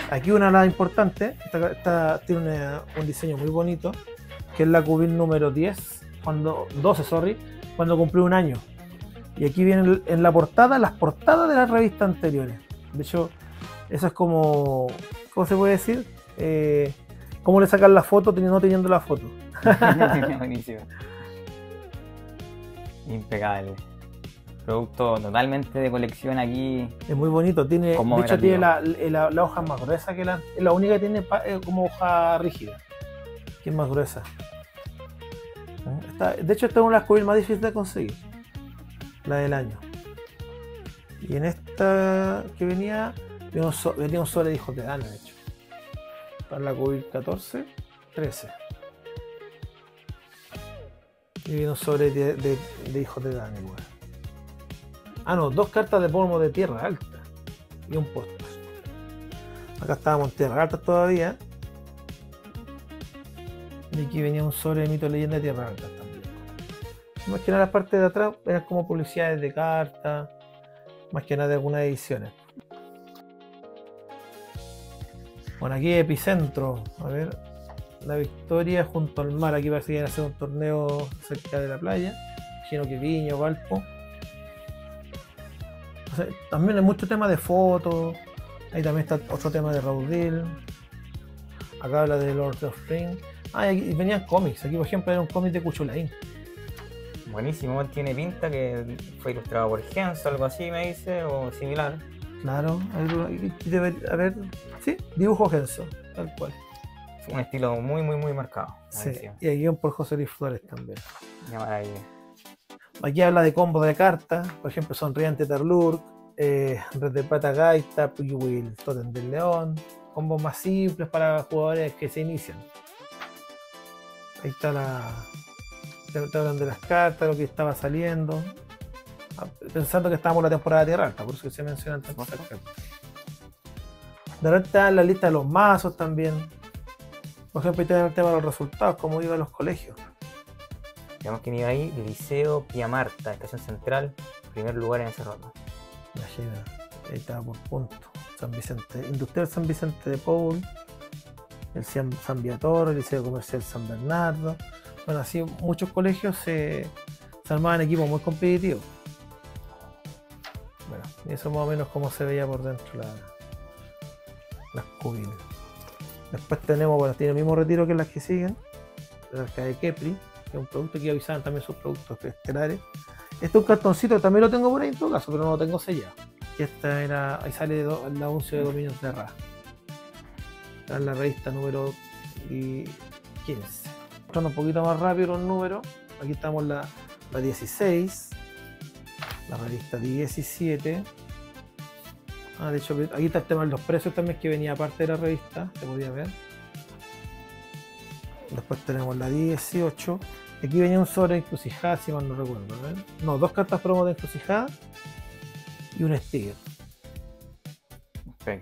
Speaker 1: Aquí una de las importantes, esta tiene un diseño muy bonito, que es la cubil número 12, cuando cumplió un año. Y aquí vienen en la portada, las portadas de las revistas anteriores. De hecho, eso es como, ¿cómo se puede decir? ¿Cómo le sacan la foto no teniendo la foto?
Speaker 2: Buenísimo. Impecable. Producto totalmente de colección aquí.
Speaker 1: Es muy bonito, de hecho tiene la hoja más gruesa que es la única que tiene como hoja rígida, que es más gruesa. De hecho esta es una de las cubiles más difíciles de conseguir. la del año. Y en esta que venía un sobre de hijos de Dana, de hecho. Para la COVID-14, 13. Y viene un sobre de hijos de Dana igual. Ah, no, 2 cartas de polvo de tierra alta. Y un póster. Acá estábamos en tierra alta todavía. Y aquí venía un sobre de mito leyenda de tierra alta también. Más que nada la parte de atrás eran como publicidades de cartas. Más que nada de algunas ediciones. Bueno, aquí Epicentro. A ver. La Victoria junto al mar. Aquí parece que iban a hacer un torneo cerca de la playa. Imagino que Viña o Valpo. O sea, también hay mucho tema de fotos. Ahí también está otro tema de Raudil. Acá habla de Lord of the Rings. Ah, y venían cómics. Aquí, por ejemplo, era un cómic de Cuchulain.
Speaker 2: Buenísimo, tiene pinta que fue ilustrado por Genso, algo así me dice, o similar.
Speaker 1: Claro, a ver, sí, dibujo Genso, tal cual.
Speaker 2: Un estilo muy marcado.
Speaker 1: Sí, y hay guión por José Luis Flores también.
Speaker 2: Qué maravilla.
Speaker 1: Aquí habla de combos de cartas, por ejemplo, Sonriente Tarlurk, Red de Plata Gaita, Will Totem del León, combos más simples para jugadores que se inician. Ahí está te hablan de las cartas, lo que estaba saliendo, pensando que estábamos en la temporada de Tierra Alta, por eso que se mencionan tantas cartas. De repente está la lista de los mazos también. Por ejemplo, ahí está el tema de los resultados, cómo iban los colegios.
Speaker 2: Digamos que iba ahí, Liceo Pía Marta, Estación Central, primer lugar en ese rato.
Speaker 1: Imagina, ahí estaba por punto. San Vicente, Industrial San Vicente de Paul, el San Viator, el Liceo Comercial San Bernardo. Bueno, así muchos colegios se armaban equipos muy competitivos. Bueno, y eso más o menos como se veía por dentro las cubinas. Después tenemos, bueno, tiene el mismo retiro que las que siguen, la arca de Kepri, que es un producto que avisaban también sus productos estelares. Este es un cartoncito, también lo tengo por ahí en todo caso, pero no lo tengo sellado. Y esta era, ahí sale el anuncio de Dominios de Ra. Está en la revista número 15. Un poquito más rápido los números. Aquí estamos la 16, la revista 17. De hecho, aquí está el tema de los precios también, que venía aparte de la revista, se podía ver. Después tenemos la 18. Aquí venía un sobre de encrucijada, si mal no recuerdo. ¿Ver? No, 2 cartas promo de encrucijada y un sticker.
Speaker 2: Okay.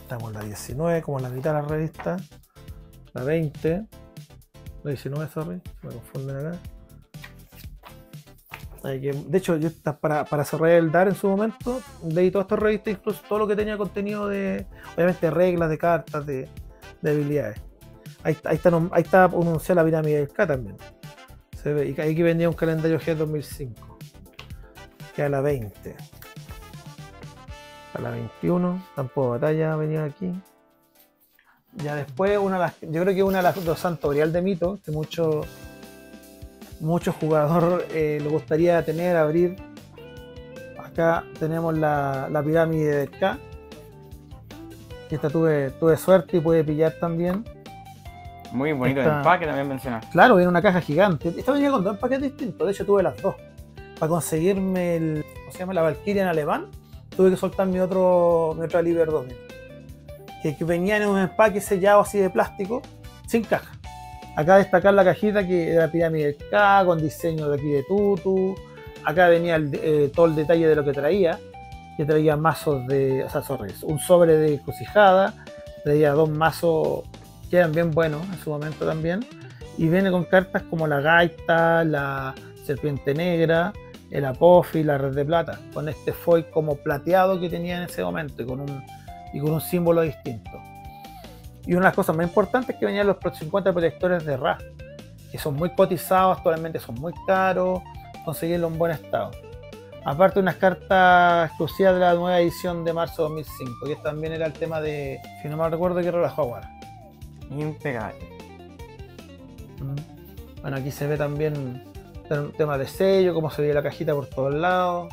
Speaker 1: Estamos en la 19, como en la mitad de la revista. La 20. La 19, sorry, se me confunden acá. De hecho, yo para cerrar el DAR en su momento, leí todas estas revistas, incluso todo lo que tenía contenido de, obviamente, reglas, de cartas, de habilidades. Ahí está pronunciada la pirámide del K también. Se ve, y aquí venía un calendario G 2005. Que a la 20. A la 21, campo de batalla venía aquí. Ya después, yo creo que una de los santorial de mito, que mucho jugador le gustaría abrir. Acá tenemos la pirámide del K. Y esta tuve suerte y pude pillar también.
Speaker 2: Muy bonito el empaque también mencionar.
Speaker 1: Claro, viene una caja gigante. Esta venía con 2 empaques distintos, de hecho tuve las 2. Para conseguirme ¿cómo se llama? La Valkyria en alemán, tuve que soltar mi otra Liber 2000. Que venía en un empaque sellado así de plástico, sin caja. Acá destacar la cajita que era la pirámide del K, con diseño de aquí de Tutu. Acá venía todo el detalle de lo que traía. Que traía mazos un sobre de encrucijada. Traía 2 mazos que eran bien buenos en su momento también. Y viene con cartas como la Gaita, la Serpiente Negra, el Apophis, la Red de Plata. Con este foil como plateado que tenía en ese momento y con un símbolo distinto. Y una de las cosas más importantes es que venían los 50 protectores de Ra, que son muy cotizados, actualmente son muy caros, conseguirlos en buen estado. Aparte unas cartas exclusivas de la nueva edición de marzo de 2005, que también era el tema de, si no mal recuerdo, que era la Jaguar.
Speaker 2: Impecable.
Speaker 1: Bueno, aquí se ve también el tema de sello, cómo se veía la cajita por todos lados.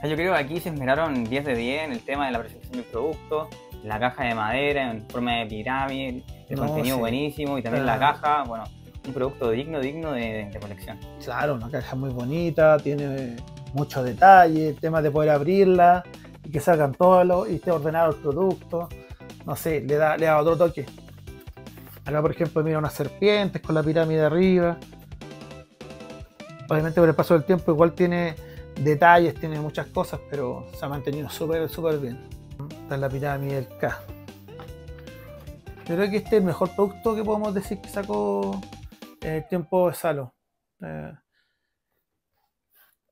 Speaker 2: Yo creo que aquí se esmeraron 10 de 10 en el tema de la presentación del producto, la caja de madera en forma de pirámide, el contenido buenísimo, y también la caja, bueno, un producto digno de colección.
Speaker 1: Claro, una caja muy bonita, tiene muchos detalles, temas de poder abrirla y que salgan y esté ordenado el producto. No sé, le da otro toque. Acá, por ejemplo, mira unas serpientes con la pirámide arriba. Obviamente, por el paso del tiempo, igual tiene detalles, tiene muchas cosas, pero se ha mantenido súper bien. Esta es la pirámide del K. Yo creo que este es el mejor producto que podemos decir que sacó en el tiempo de Salo.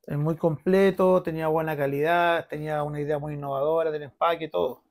Speaker 1: Es muy completo, tenía buena calidad, tenía una idea muy innovadora del empaque, todo.